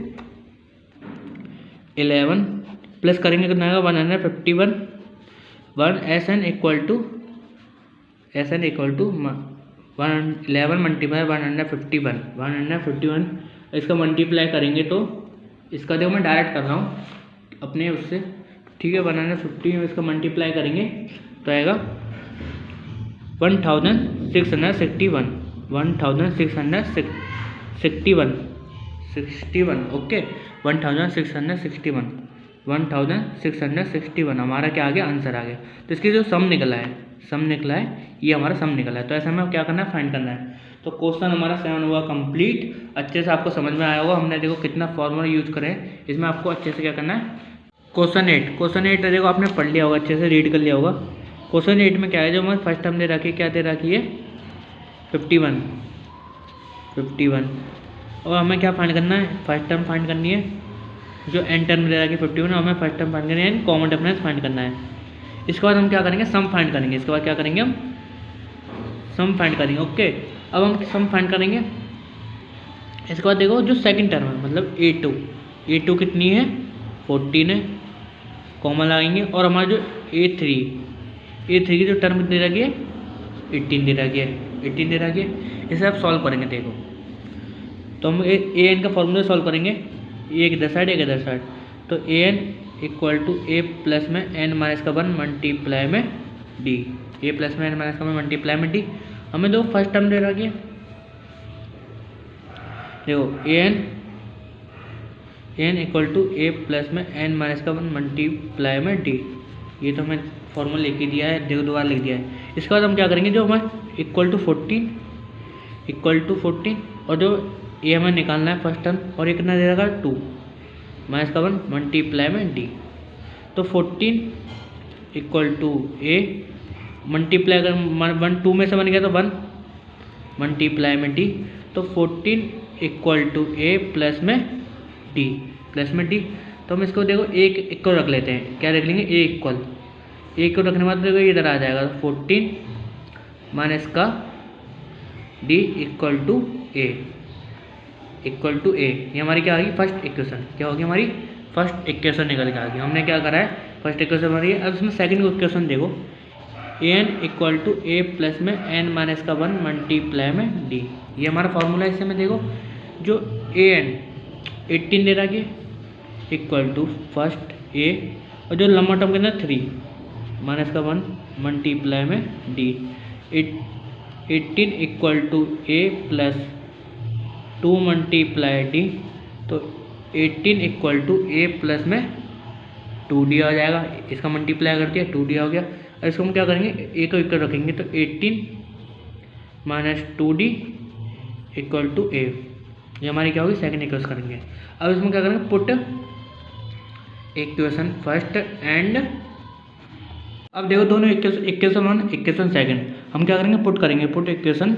11 प्लस करेंगे कितना आएगा 151। 1 S n equal to 11 multiply 151। इसका मल्टीप्लाई करेंगे तो इसका देखो मैं डायरेक्ट कर रहा हूँ अपने उससे। ठीक है, 150 में इसका मल्टीप्लाई करेंगे तो आएगा 1661। ओके, 1661 हमारा क्या आ गया, आंसर आ गया। तो इसकी जो सम निकला है, ये हमारा सम निकला है। तो ऐसा हमें क्या करना है, फाइंड करना है। तो क्वेश्चन हमारा 7 हुआ कंप्लीट। अच्छे से आपको समझ में आया होगा, हमने देखो कितना फॉर्मूला यूज करें। इसमें आपको अच्छे से क्या करना है, क्वेश्चन 8 देखो आपने पढ़ लिया होगा, अच्छे से रीड कर लिया होगा। क्वेश्चन 8 में क्या है, जो हमारे फर्स्ट टर्म दे रखी है, क्या दे रखी है 51। और हमें क्या फाइंड करना है, फर्स्ट टर्म फाइंड करनी है। जो एन टर्म दे रखी है 51, हमें फर्स्ट टर्म फाइंड करनी है, कॉमन डिफरेंस फाइंड करना है। इसके बाद हम क्या करेंगे, सम फाइंड करेंगे। इसके बाद क्या करेंगे, हम सम फाइंड करेंगे। ओके, अब हम सम फाइंड करेंगे। इसके बाद देखो जो सेकंड टर्म है मतलब A2 कितनी है 14 है, कॉमन लगाएंगे। और हमारा जो A3 की जो टर्म कितनी रखी है 18 दे रखी है। इसे आप सॉल्व करेंगे। देखो तो हम an का फॉर्मूला सॉल्व करेंगे, एक इधर साइड एक इधर साइड। तो an equal to a plus में n माइनस का 1 मल्टीप्लाई में d, a प्लस में n माइनस का 1 मल्टीप्लाई में d। हमें दो फर्स्ट टर्म दे रखी है, देखो an n equal to A plus में एन माइनस का 1 मल्टीप्लाई में डी। ये तो मैं फॉर्मूला लिख ही दिया है, देखो दोबारा लिख दिया है। इसके बाद हम क्या करेंगे, जो हमारे इक्वल टू 14 और जो ए हमें निकालना है फर्स्ट टर्म, और ये कितना दे रखा है 2 माइनस का 1 मल्टीप्लाई में डी। तो 14 इक्वल टू ए मल्टीप्लाई अगर 1 2 में से बन गया तो 1 मल्टीप्लाई में डी। तो 14 इक्वल टू ए प्लस में डी तो हम इसको देखो एक इक्वल रख लेते हैं। क्या रख लेंगे, ए इक्वल रखने के बाद देखो इधर आ जाएगा 14 माइनस का डी इक्वल टू ए ये हमारी क्या आ गई फर्स्ट इक्वेशन। क्या होगी हमारी फर्स्ट इक्वेशन निकल के आ गई। हमने क्या करा है, फर्स्ट इक्वेशन बन रही है। अब इसमें सेकंड इक्वेशन देखो, n equal to A plus में एन माइनस का 1 मल्टीप्लाई में डी। ये हमारा फॉर्मूला है। इसमें देखो जो ए एन 18 दे रखा है इक्वल टू फर्स्ट ए, और जो लंबा टर्म के अंदर 3 माइनस का 1 मल्टीप्लाई में d. 18 equal to A plus 2 multiply d. तो 18 इक्वल टू ए प्लस में 2d आ जाएगा। इसका मल्टीप्लाई कर दिया 2d हो गया। और इसको हम क्या करेंगे, ए को इक्वल रखेंगे तो 18 माइनस 2d इक्वल टू ए। ये हमारी क्या होगी सेकंड इक्वेशन करेंगे। अब इसमें क्या करेंगे, पुट इक्वेशन फर्स्ट एंड, अब देखो दोनों इक्वेशन 1 इक्वेशन सेकंड हम क्या करेंगे, पुट करेंगे। Put equation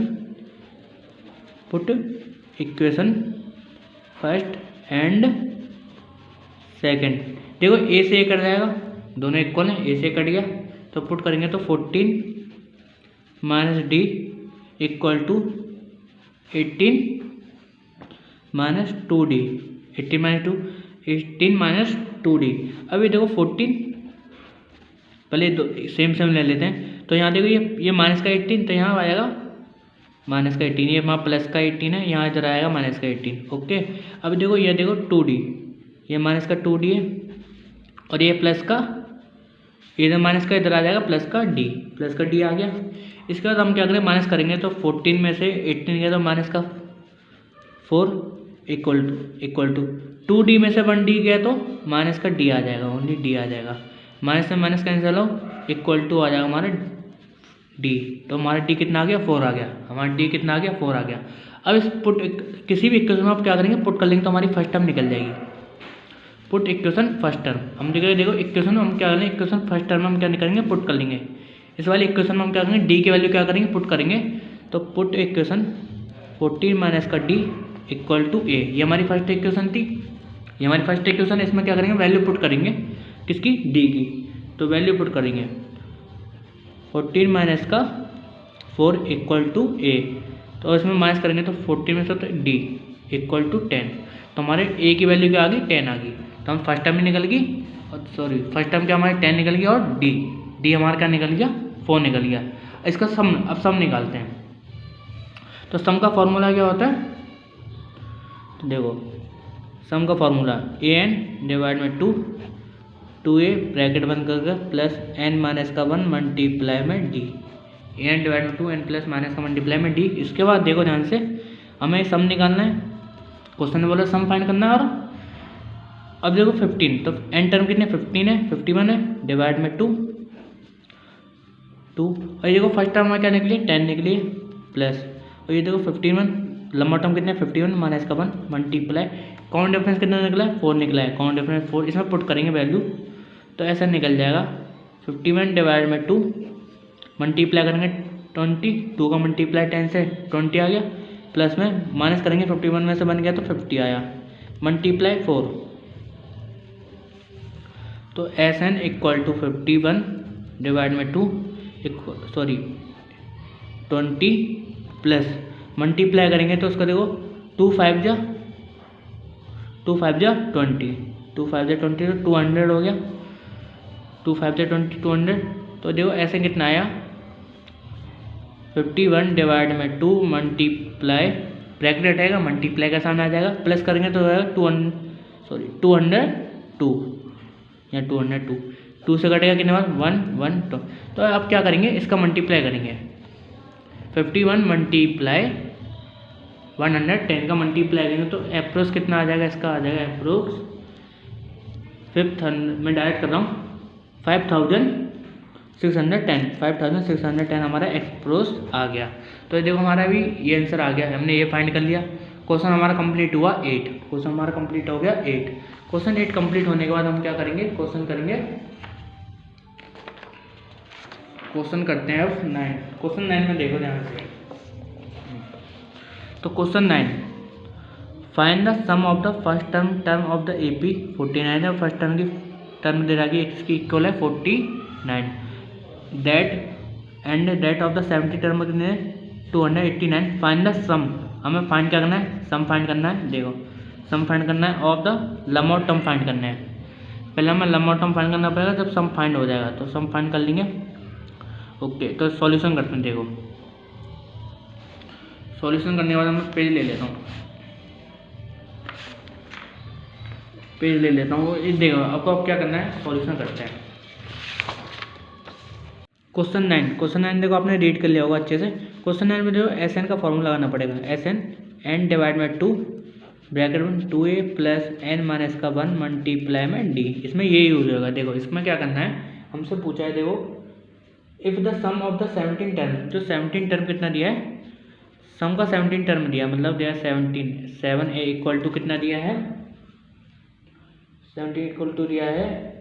first and second. देखो ए से ए कट जाएगा, दोनों इक्वल हैं, ए से कट गया तो पुट करेंगे तो 14 minus d equal to 18 minus 2d। 18 minus 2d। अभी देखो 14 पहले दो सेम ले लेते हैं। तो यहाँ देखो ये माइनस का 18 तो यहाँ आएगा माइनस का 18, ये वहाँ प्लस का 18 है, यहाँ इधर आएगा माइनस का 18। ओके, अब देखो ये देखो 2d, ये माइनस का 2d है और ये प्लस का, इधर माइनस का इधर आ जाएगा प्लस का d आ गया। इसके बाद हम क्या करें, माइनस करेंगे तो 14 में से 18 गया तो माइनस का 4 इक्वल टू 2d में से 1d गया तो माइनस का d आ जाएगा, ओनली d आ जाएगा। माइनस से माइनस कैंसिल हो, इक्वल टू आ जाएगा हमारा d। तो हमारा d कितना आ गया 4 आ गया, हमारा d कितना आ गया 4 आ गया। अब इस पुट किसी भी इक्वेशन में आप क्या करेंगे, पुट कर लेंगे तो हमारी फर्स्ट टर्म निकल जाएगी। पुट इक्वेशन फर्स्ट टर्म हम देखो इक्वेशन में हम क्या करेंगे, इक्वेशन फर्स्ट टर्म में हम क्या करेंगे, पुट कर लेंगे। इस वाली इक्वेशन में हम क्या करेंगे, d की वैल्यू क्या करेंगे, पुट करेंगे। तो पुट इक्वेशन 14 माइनस का d इक्वल टू ए। ये हमारी फर्स्ट इक्वेशन थी, ये हमारी फर्स्ट इक्वेशन है। इसमें क्या करेंगे, वैल्यू पुट करेंगे किसकी, d की। तो वैल्यू पुट करेंगे 14 माइनस का 4 इक्वल टू ए। तो इसमें माइनस करेंगे तो 14 में से तो d इक्वल टू 10। तो हमारे a की वैल्यू क्या आ गई, 10 आ गई। तो हम फर्स्ट टर्म में निकल गई, और सॉरी फर्स्ट टर्म क्या हमारी 10 निकल गया, और d हमारा क्या निकल गया 4 निकल गया। इसका सम, अब सम निकालते हैं। तो सम का फॉर्मूला क्या होता है, तो देखो सम का फॉर्मूला an डिवाइड में 2a ब्रैकेट बंद करके प्लस n माइनस का 1 मल्टीप्लाई में d। an डिवाइड में 2n प्लस माइनस का मल्टीप्लाई में d। इसके बाद देखो ध्यान से, हमें सम निकालना है। क्वेश्चन में बोला सम फाइंड करना है। और अब देखो 15, तो n टर्म कितने 15 है, 51 है, डिवाइड में 2। और ये देखो फर्स्ट टर्म में क्या निकली, 10 निकली प्लस, और ये देखो 51 लंबा टर्म कितने 51 माइनस का 1 मल्टीप्लाई, कॉमन डिफरेंस कितना निकला है 4 निकला है, कॉमन डिफरेंस 4। इसमें पुट करेंगे वैल्यू तो ऐसा निकल जाएगा 51 डिवाइड में 2 मल्टीप्लाई करेंगे 20, 2 का मल्टीप्लाई 10 से 20 आ गया, प्लस में माइनस करेंगे 51 में से बन गया तो 50 आया, मल्टीप्लाई 4। तो SN इक्वल टू 51 डिवाइड में 2 20 प्लस मल्टीप्लाई करेंगे तो उसका देखो 2 5 जा 20, 2 5 जा 20 तो 200 हो गया, 2 5 जा 20 200। तो देखो ऐसे कितना आया 51 डिवाइड में 2 मल्टीप्लाई, ब्रैकेट हटेगा मल्टीप्लाई का सामने आ जाएगा, प्लस करेंगे तो 202 या 202, 2 से कटेगा कितने बार 1 2। तो अब क्या करेंगे, इसका मल्टीप्लाई करेंगे 51 मल्टीप्लाई 110 का मल्टीप्लाई करेंगे तो अप्रोक्स कितना आ जाएगा, इसका आ जाएगा अप्रोक्स 500, मैं डायरेक्ट कर रहा हूँ 5610 हमारा अप्रोक्स आ गया। तो ये देखो हमारा भी ये आंसर आ गया, हमने ये फाइंड कर लिया। क्वेश्चन हमारा कंप्लीट हुआ 8, क्वेश्चन हमारा कंप्लीट हो गया 8। क्वेश्चन 8 कंप्लीट होने के बाद हम क्या करेंगे, क्वेश्चन करते हैं अब 9। क्वेश्चन 9 में देखो ध्यान से, तो question 9, find the sum of the first term of the AP 49 है, फर्स्ट टर्म की टर्म दे रहा है इसकी इक्वल है 49, दैट ऑफ द 70 टर्म कितने 289। फाइंड द सम, हमें फाइंड क्या करना है, सम फाइंड करना है। देखो सम फाइंड करना है ऑफ द लंब और टर्म फाइंड करना है। पहले हमें लंब और टर्म फाइंड करना पड़ेगा, जब सम फाइंड हो जाएगा तो सम फाइंड कर लेंगे। ओके, तो सॉल्यूशन करते हैं। देखो सॉल्यूशन करने के बाद मैं पेज ले लेता हूँ, ये देखो आपको अब क्या करना है, सॉल्यूशन करते हैं। क्वेश्चन 9 देखो आपने रीड कर लिया होगा अच्छे से। क्वेश्चन 9 में देखो SN का फॉर्मूला लगाना पड़ेगा, SN n डिवाइड में 2 ब्रैकेट में 2a प्लस n माइनस का 1 मल्टीप्लाई में d, इसमें ये यूज होगा। देखो इसमें क्या करना है, हमसे पूछा है, देखो if the sum of the 17 term, जो 17 टर्म कितना दिया है, सम का 17 टर्म दिया, मतलब दिया 17, 7a इक्वल टू कितना दिया है, 17 इक्वल टू दिया है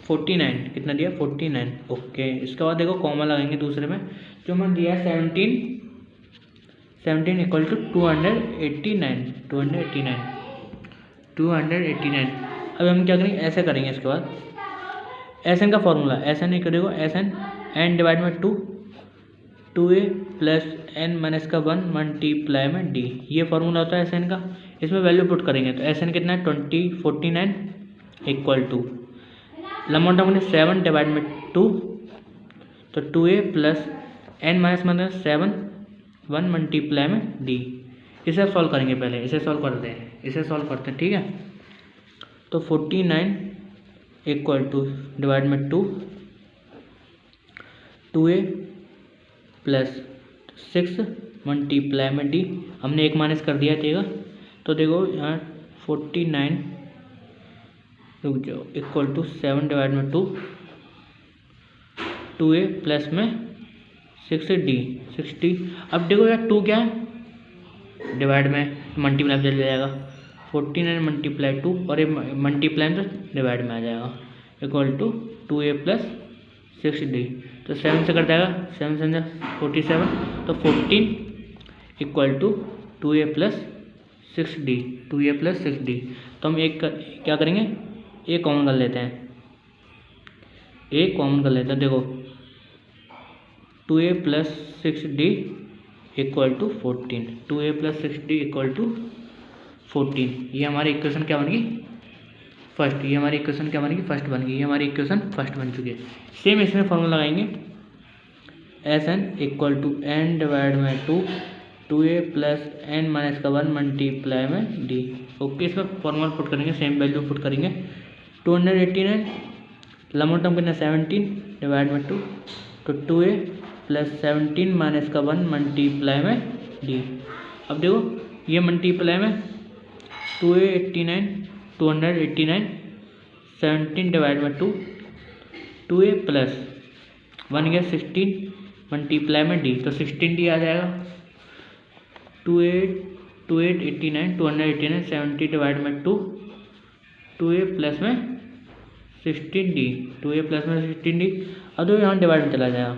49, कितना दिया 49। ओके, इसके बाद देखो कॉमा लगाएंगे दूसरे में, जो मैंने दिया है 17 इक्वल टू 289। अब हम क्या करेंगे, ऐसे करेंगे। इसके बाद SN का फॉर्मूला, SN देखो SN n डिवाइड में 2a प्लस n माइनस का 1 मल्टीप्लाई में d, ये फॉर्मूला होता है SN का। इसमें वैल्यू पुट करेंगे तो SN कितना है 49 इक्वल टू लंबा टर्म 7 डिवाइड में 2, तो 2a प्लस n माइनस मतलब 7 1 मल्टीप्लाई में d। इसे सॉल्व करेंगे, पहले इसे सॉल्व करते हैं, ठीक है। तो 49 इक्वल टू डिवाइड में 2a प्लस 6 मल्टीप्लाई में d, हमने एक माइनस कर दिया ठीक है। तो देखो यहाँ 49 रुक जाओ इक्वल टू 7 डिवाइड में 2a प्लस में 60। अब देखो यार 2 क्या है, डिवाइड में मल्टीप्लाई में चले जाएगा, 49 मल्टीप्लाई 2 और ये मल्टीप्लाई तो डिवाइड में आ जाएगा, equal to 2a plus 6d। तो 7 से कट जाएगा, 7 से 47, तो 14 equal to 2a plus 6d। तो हम एक क्या करेंगे, ए कॉमन कर लेते हैं, देखो 2a plus 6d equal to 14, 2a plus 6d equal to 14। ये हमारी इक्वेशन क्या बन गई, फर्स्ट। ये हमारी इक्वेशन क्या बन गई, फर्स्ट बन गई। ये हमारी इक्वेशन फर्स्ट बन चुकी है। सेम इसमें फॉर्मूला लगाएंगे, SN equal to n divide में 2a प्लस n माइनस का 1 मल्टीप्लाई में d। ओके, इसमें फॉर्मूला पुट करेंगे, सेम वैल्यू पुट करेंगे। 289 लंबा टर्म कितना 17 डिवाइड में 2, तो 2a प्लस 17 माइनस का 1 मल्टीप्लाई में d। अब देखो ये मल्टीप्लाई में 289 17 डिवाइड में 2a प्लस 1 गया 16 मल्टीप्लाई में d, तो 16d आ जाएगा। 289 70 डिवाइड में 2a प्लस में 16d, अब तो यहाँ डिवाइड में चला जाएगा,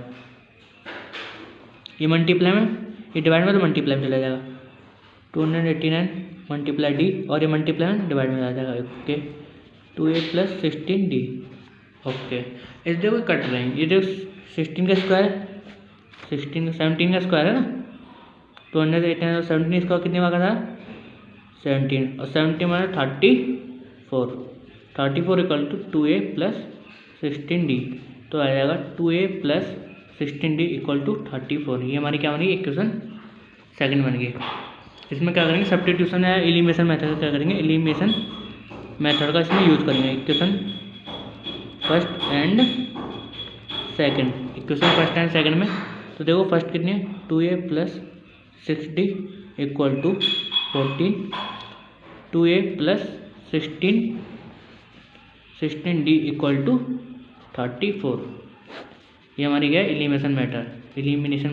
ये मल्टीप्लाई में, ये डिवाइड में तो मल्टीप्लाई में चला जाएगा। 289 मल्टीप्लाई d और ये मल्टीप्लाई में डिवाइड में आ जाएगा। Okay, 2a plus 16d। Okay, इस देखो कट रहे हैं, ये देखो 16 का स्क्वायर है, 17 का स्क्वायर है ना, 289 और 17 स्क्वायर कितने का था 17, और 17 माना 34 equal to 2a plus 16d। तो आ जाएगा 2a plus 16d equal to 34। ये हमारी क्या बनी, इक्वेशन सेकंड बन गई। इसमें क्या करेंगे, सब्स्टिट्यूशन या एलिमिनेशन मेथड का क्या करेंगे, एलिमिनेशन मेथड का इसमें यूज़ करेंगे। इक्वेशन फर्स्ट एंड सेकंड में, तो देखो फर्स्ट कितनी है 2a plus 6d equal to 14, 2a plus 16d equal to 34। ये हमारी क्या है, एलिमिनेशन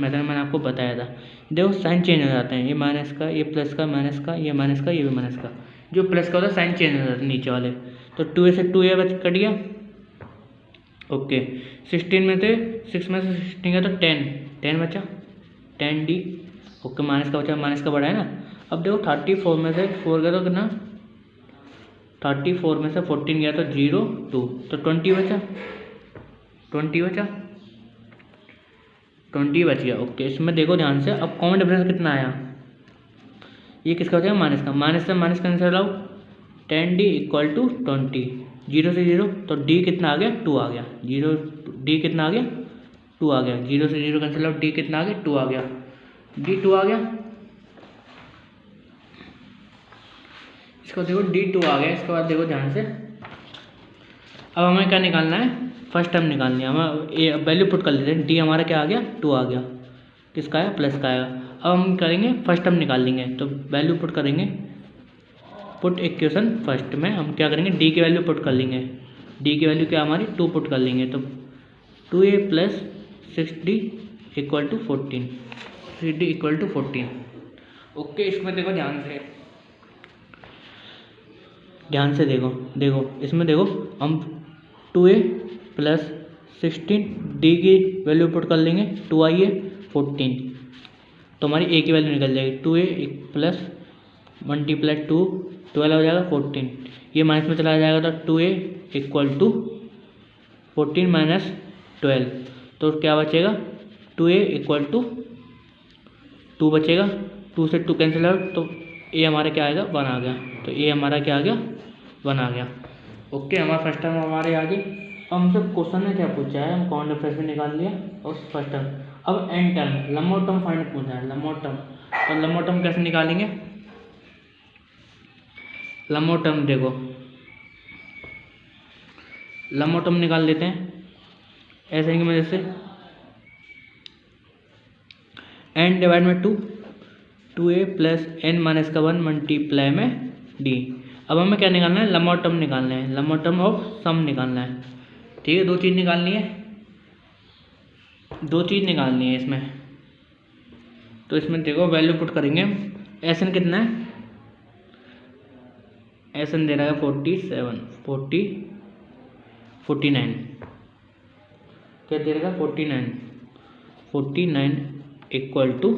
मेथड मैंने आपको बताया था। देखो साइन चेंज हो जाते हैं, ये माइनस का, ये प्लस का, माइनस का, ये माइनस का, ये भी माइनस का। जो प्लस का होता है साइन चेंज हो जाता है नीचे वाले। तो 2a से 2a कट गया, ओके। 16 में थे, 6 में से 16 गया तो 10 बचा, 10d, ओके। माइनस का बचा, माइनस का बड़ा है ना। अब देखो 34 में से 4 गया तो कितना, 34 में से 14 गया तो 0 2, तो 20 बचा, 20 बच गया, ओके। इसमें देखो ध्यान से, अब कॉमन डिफरेंस कितना आया, ये किसका बचेगा, माइनस का। माइनस से minus cancel out, 10d equal to 20, 0 से 0, तो d कितना आ गया, 2 आ गया, 0 d कितना आ गया, 2 आ गया, 0 से 0 कैंसिल आउट, d कितना आ गया, 2 आ गया, d 2 आ गया। इसको देखो d 2 आ गया। इसके बाद देखो ध्यान से, अब हमें क्या निकालना है, फर्स्ट टर्म निकालनी है। हम ये वैल्यू पुट कर लेते हैं, d हमारा क्या आ गया, 2 आ गया, किसका है, प्लस का आएगा। अब हम करेंगे फर्स्ट टर्म निकाल लेंगे, तो वैल्यू पुट करेंगे, पुट इक्वेशन फर्स्ट में हम क्या करेंगे, d की वैल्यू पुट कर लेंगे। d की वैल्यू क्या हमारी 2 पुट कर लेंगे, तो 2a plus 6d equal to 14, 6d equal to 14, okay. इसमें देखो ध्यान से देखो इसमें देखो, हम 2a प्लस 16d की वैल्यू पुट कर लेंगे, 2 आई है 14, तो हमारी a की वैल्यू निकल जाएगी, 2a प्लस मल्टीप्लाई 2 12 हो जाएगा 14, ये माइनस में चला जाएगा, तो 2a इक्वल टू 14 माइनस 12, तो क्या बचेगा, 2a इक्वल टू 2 बचेगा, 2 से 2 कैंसिल आउट, तो a हमारा क्या आएगा, 1 आ गया, तो a हमारा क्या आ गया, 1 आ गया, ओके। हमारा फर्स्ट टर्म हमारे आ गई। अब हमसे क्वेश्चन ने क्या पूछा है, हम कॉमन डिफरेंस में निकाल लिया और फर्स्ट टर्म। अब एन टर्म, लंबा टर्म फाइंड पूछा है, लंबा टर्म, तो लंबा टर्म कैसे निकालेंगे, लंबा टर्म देखो, लंबा टर्म निकाल लेते हैं ऐसे ही वजह से, एन डिवाइड में 2, 2a प्लस n माइनस का 1 मल्टीप्लाई में d। अब हमें क्या निकालना है, लंबा टर्म निकालना है, लंबा टर्म ऑफ सम निकालना है, ठीक है। दो चीज़ निकालनी है इसमें, तो इसमें देखो वैल्यू पुट करेंगे। एस एन कितना है, एस एन दे रहा है 49, क्या दे रहा है 49 इक्वल टू,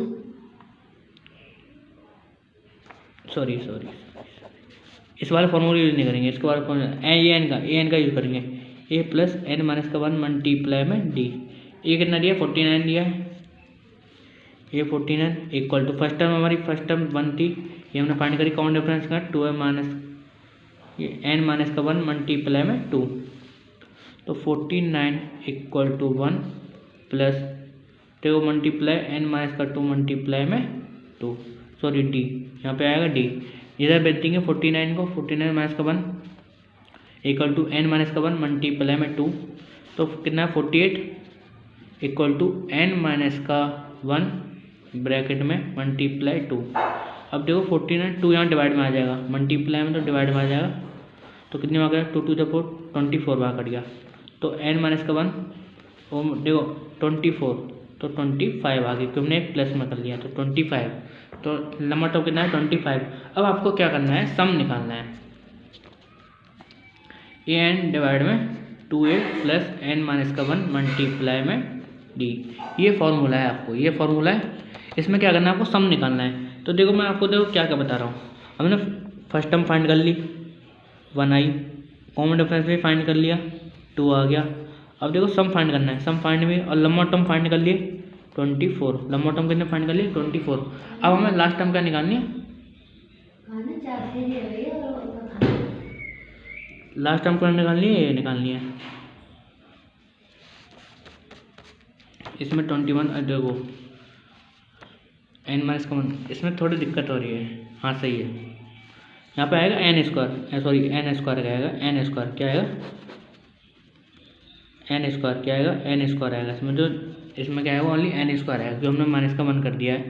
सॉरी इस वाले फॉर्मूला यूज नहीं करेंगे, इसके बाद ए एन का यूज करेंगे, a प्लस n माइनस का 1 मल्टीप्लाई में d। ये कितना दिया, 49 दिया है, ये 49 इक्वल टू, फर्स्ट टर्म 1 थी, ये हमने फाइंड करी, कॉमन डिफरेंस का 2 माइनस n माइनस का 1 मल्टीप्लाई में 2, तो 49 इक्वल टू 1 प्लस देखो मल्टीप्लाई n माइनस का 2 मल्टीप्लाई में 2, सॉरी d, यहाँ पे आएगा d, इधर बेच देंगे 49 को, 49 माइनस का 1 इक्वल टू n माइनस का 1 मल्टीप्लाई में 2, तो कितना है 48 इक्वल टू n माइनस का 1 ब्रैकेट में मल्टीप्लाई 2। अब देखो 49 2 यहाँ डिवाइड में आ जाएगा, मल्टीप्लाई में तो डिवाइड में आ जाएगा, तो कितने में आ गया, 2 to the 4 24 बार कट गया, तो n माइनस का 1 वो देखो 24, तो 25 आ गई, क्योंकि हमने एक प्लस में कर लिया, तो 25, तो लंबा टर्म कितना है 25। अब आपको क्या करना है, सम निकालना है, an डिवाइड में 2a प्लस n माइनस का 1 मल्टीप्लाई में d, ये फॉर्मूला है आपको, ये फॉर्मूला है। इसमें क्या करना है, आपको सम निकालना है। तो देखो मैं आपको देखो क्या बता रहा हूँ, हमने फर्स्ट टर्म फाइंड कर ली 1 आई, कॉमन डिफरेंस भी फाइंड कर लिया 2 आ गया। अब देखो सम फाइंड करना है, सम फाइंड में, और लंबा टर्म फाइंड कर लिए 24, लंबा टर्म कितने फाइंड कर लिए 24। अब हमें लास्ट टर्म क्या निकालनी है, लास्ट टर्म को निकालनी है, ये निकालनी है। इसमें 21 देखो n माइनस का 1, इसमें थोड़ी दिक्कत हो रही है, हाँ सही है, यहाँ पे आएगा n square, sorry n square आएगा, n स्क्वायर क्या आएगा, n स्क्वायर क्या आएगा, n स्क्वायर आएगा, इसमें जो इसमें क्या आएगा, ओनली एन स्क्वायर आएगा, जो हमने माइनस का 1 कर दिया है,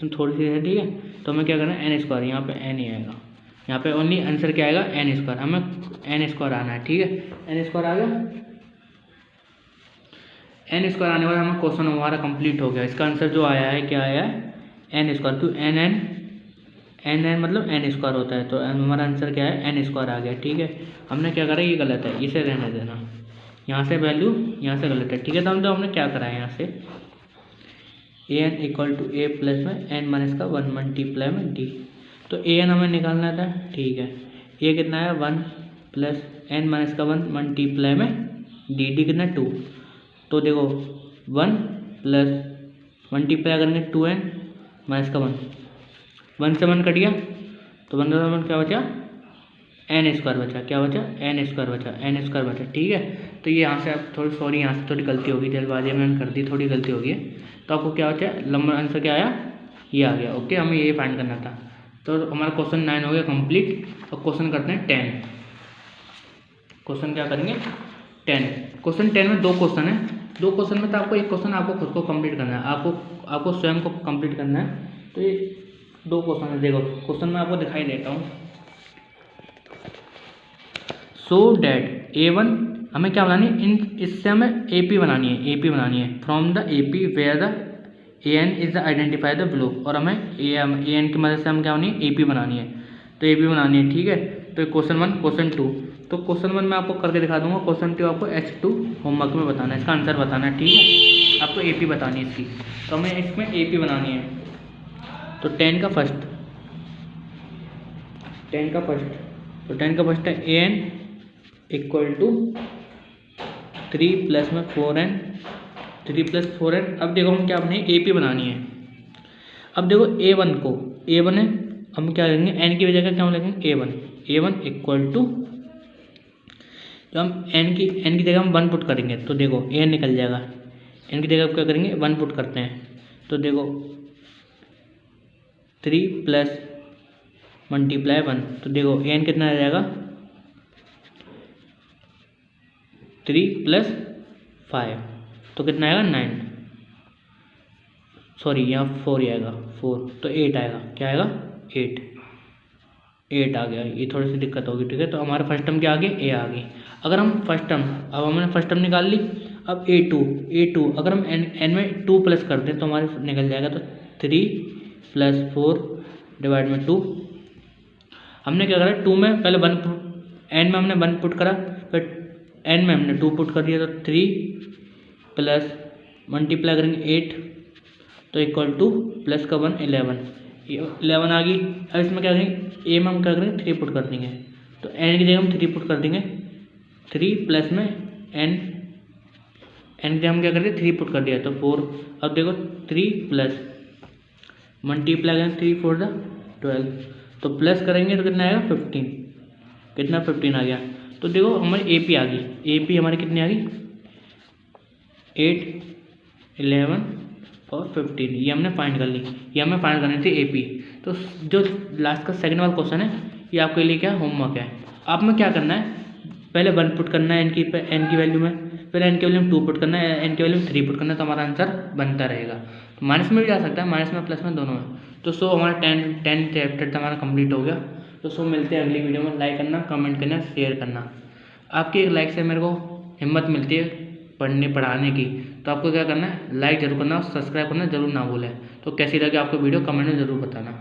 तो थोड़ी सी है, ठीक है। तो हमें क्या करना है, एन स्क्वायर, यहाँ पे एन ही आएगा, यहाँ पे ओनली आंसर क्या आएगा, एन स्क्वायर, हमें एन स्क्वायर आना है, ठीक है। एन स्क्वायर आ गया, एन स्क्वायर आने के बाद हमें क्वेश्चन हमारा कंप्लीट हो गया। इसका आंसर जो आया है, क्या आया है, एन स्क्वायर, तो एन एन एन एन मतलब एन स्क्वायर होता है, तो हमारा आंसर क्या है, एन स्क्वायर आ गया, ठीक है। हमने क्या करा, ये गलत है, इसे रहने देना, यहाँ से वैल्यू यहाँ से गलत है, ठीक है। तो हमने क्या करा है, यहाँ से A N equal to A plus में एन माइनस का 1 मल्टीप्लाई में डी, तो ए एन हमें निकालना था, ठीक है। ए कितना है, 1 प्लस एन माइनस का 1 मल्टीप्लाई में डी, डी कितना 2, तो देखो 1 प्लस मल्टीप्लाई करेंगे 2n माइनस का 1 से 1 कट गया, तो 1 से 1 क्या बचा, एन स्क्वायर बचा, क्या बचा, एन स्क्वायर बचा, एन स्क्वायर बचा, ठीक है। तो ये यहाँ से आप थोड़ी, सॉरी यहाँ से थोड़ी गलती होगी, जल्दबाजी में मैंने कर दी, थोड़ी गलती होगी, तो आपको क्या बचा, लंबा आंसर क्या आया, ये आ गया, ओके। हमें ये फाइंड करना था। तो हमारा क्वेश्चन 9 हो गया कंप्लीट। और क्वेश्चन करते हैं 10। क्वेश्चन क्या करेंगे, 10। क्वेश्चन 10 में 2 क्वेश्चन है, 2 क्वेश्चन में तो आपको एक क्वेश्चन आपको खुद को कंप्लीट करना है, आपको स्वयं को कंप्लीट करना है। तो ये 2 क्वेश्चन है, देखो क्वेश्चन में आपको दिखाई देता हूँ। सो डैट A1 हमें क्या बनानी है, इससे हमें AP बनानी है, from the AP where the AN is the identify the below, और हमें AN की मदद से हम क्या बनानी है, AP बनानी है, तो AP बनानी है, ठीक है। तो क्वेश्चन 1, क्वेश्चन 2, तो क्वेश्चन 1 मैं आपको करके दिखा दूंगा, क्वेश्चन 2 आपको H2 होमवर्क में बताना है, इसका आंसर बताना है, ठीक है। आपको AP बतानी है इसकी, तो हमें इसमें AP बनानी है। तो 10 का फर्स्ट, तो 10 का फर्स्ट है AN इक्वल टू 3 प्लस में 4n, 3 प्लस 4n। अब देखो हम क्या बनाएंगे, AP बनानी है। अब देखो A1 को, A1 है, हम क्या लेंगे, n की वजह क्या लेंगे, A1 इक्वल टू, तो हम n की जगह हम 1 पुट करेंगे, तो देखो an निकल जाएगा, n की जगह क्या करेंगे, 1 पुट करते हैं, तो देखो 3 प्लस मल्टीप्लाई 1, तो देखो an कितना आ जाएगा, 3 प्लस 5, तो कितना आएगा 9, सॉरी यहाँ 4 ही आएगा, 4, तो 8 आएगा, क्या आएगा 8 आ गया। ये थोड़ी सी दिक्कत होगी, ठीक है। तो हमारा फर्स्ट टर्म क्या आ गया, ए आ गई। अगर हम फर्स्ट टर्म, अब हमने फर्स्ट टर्म निकाल ली, अब A2 अगर हम n में 2 प्लस कर दें तो हमारे निकल जाएगा, तो 3 प्लस 4 डिवाइड में 2। हमने क्या करा, 2 में पहले 1, n में हमने 1 पुट करा, फिर n में हमने 2 पुट कर दिया, तो 3 प्लस मल्टीप्लाई करेंगे 8, तो इक्वल टू प्लस का 1 11 आ गई। अब इसमें क्या करेंगे, a में हम क्या करेंगे, 3 पुट कर देंगे, तो n की जगह हम 3 पुट कर देंगे, 3 प्लस में n की जगह हम क्या करते हैं, 3 पुट कर दिया, तो 4। अब देखो 3 प्लस मल्टीप्लाई करेंगे, 3 4 12, तो प्लस करेंगे तो कितना आएगा 15, कितना 15 आ गया। तो देखो हमारी AP आ गई, AP हमारी कितनी आ गई, 8 11 और 15, ये हमने फाइंड कर ली, ये हमें फाइंड करनी थी AP। तो जो लास्ट का सेकंड वाला क्वेश्चन है, ये आपके लिए क्या होमवर्क है। आप में क्या करना है, पहले 1 पुट करना है n की वैल्यू में, फिर n की वैल्यू में 2 पुट करना है, n की वैल्यू में 3 पुट करना है, तो हमारा आंसर बनता रहेगा। तो माइनस में भी जा सकता है, माइनस में प्लस में दोनों में। तो सो हमारा 10 चैप्टर हमारा कंप्लीट हो गया। तो सो मिलते हैं अगली वीडियो में। लाइक करना, कमेंट करना, शेयर करना। आपकी एक लाइक से मेरे को हिम्मत मिलती है पढ़ाने की। तो आपको क्या करना है, लाइक जरूर करना, सब्सक्राइब करना जरूर ना भूलें। तो कैसी लगे आपको वीडियो कमेंट में ज़रूर बताना।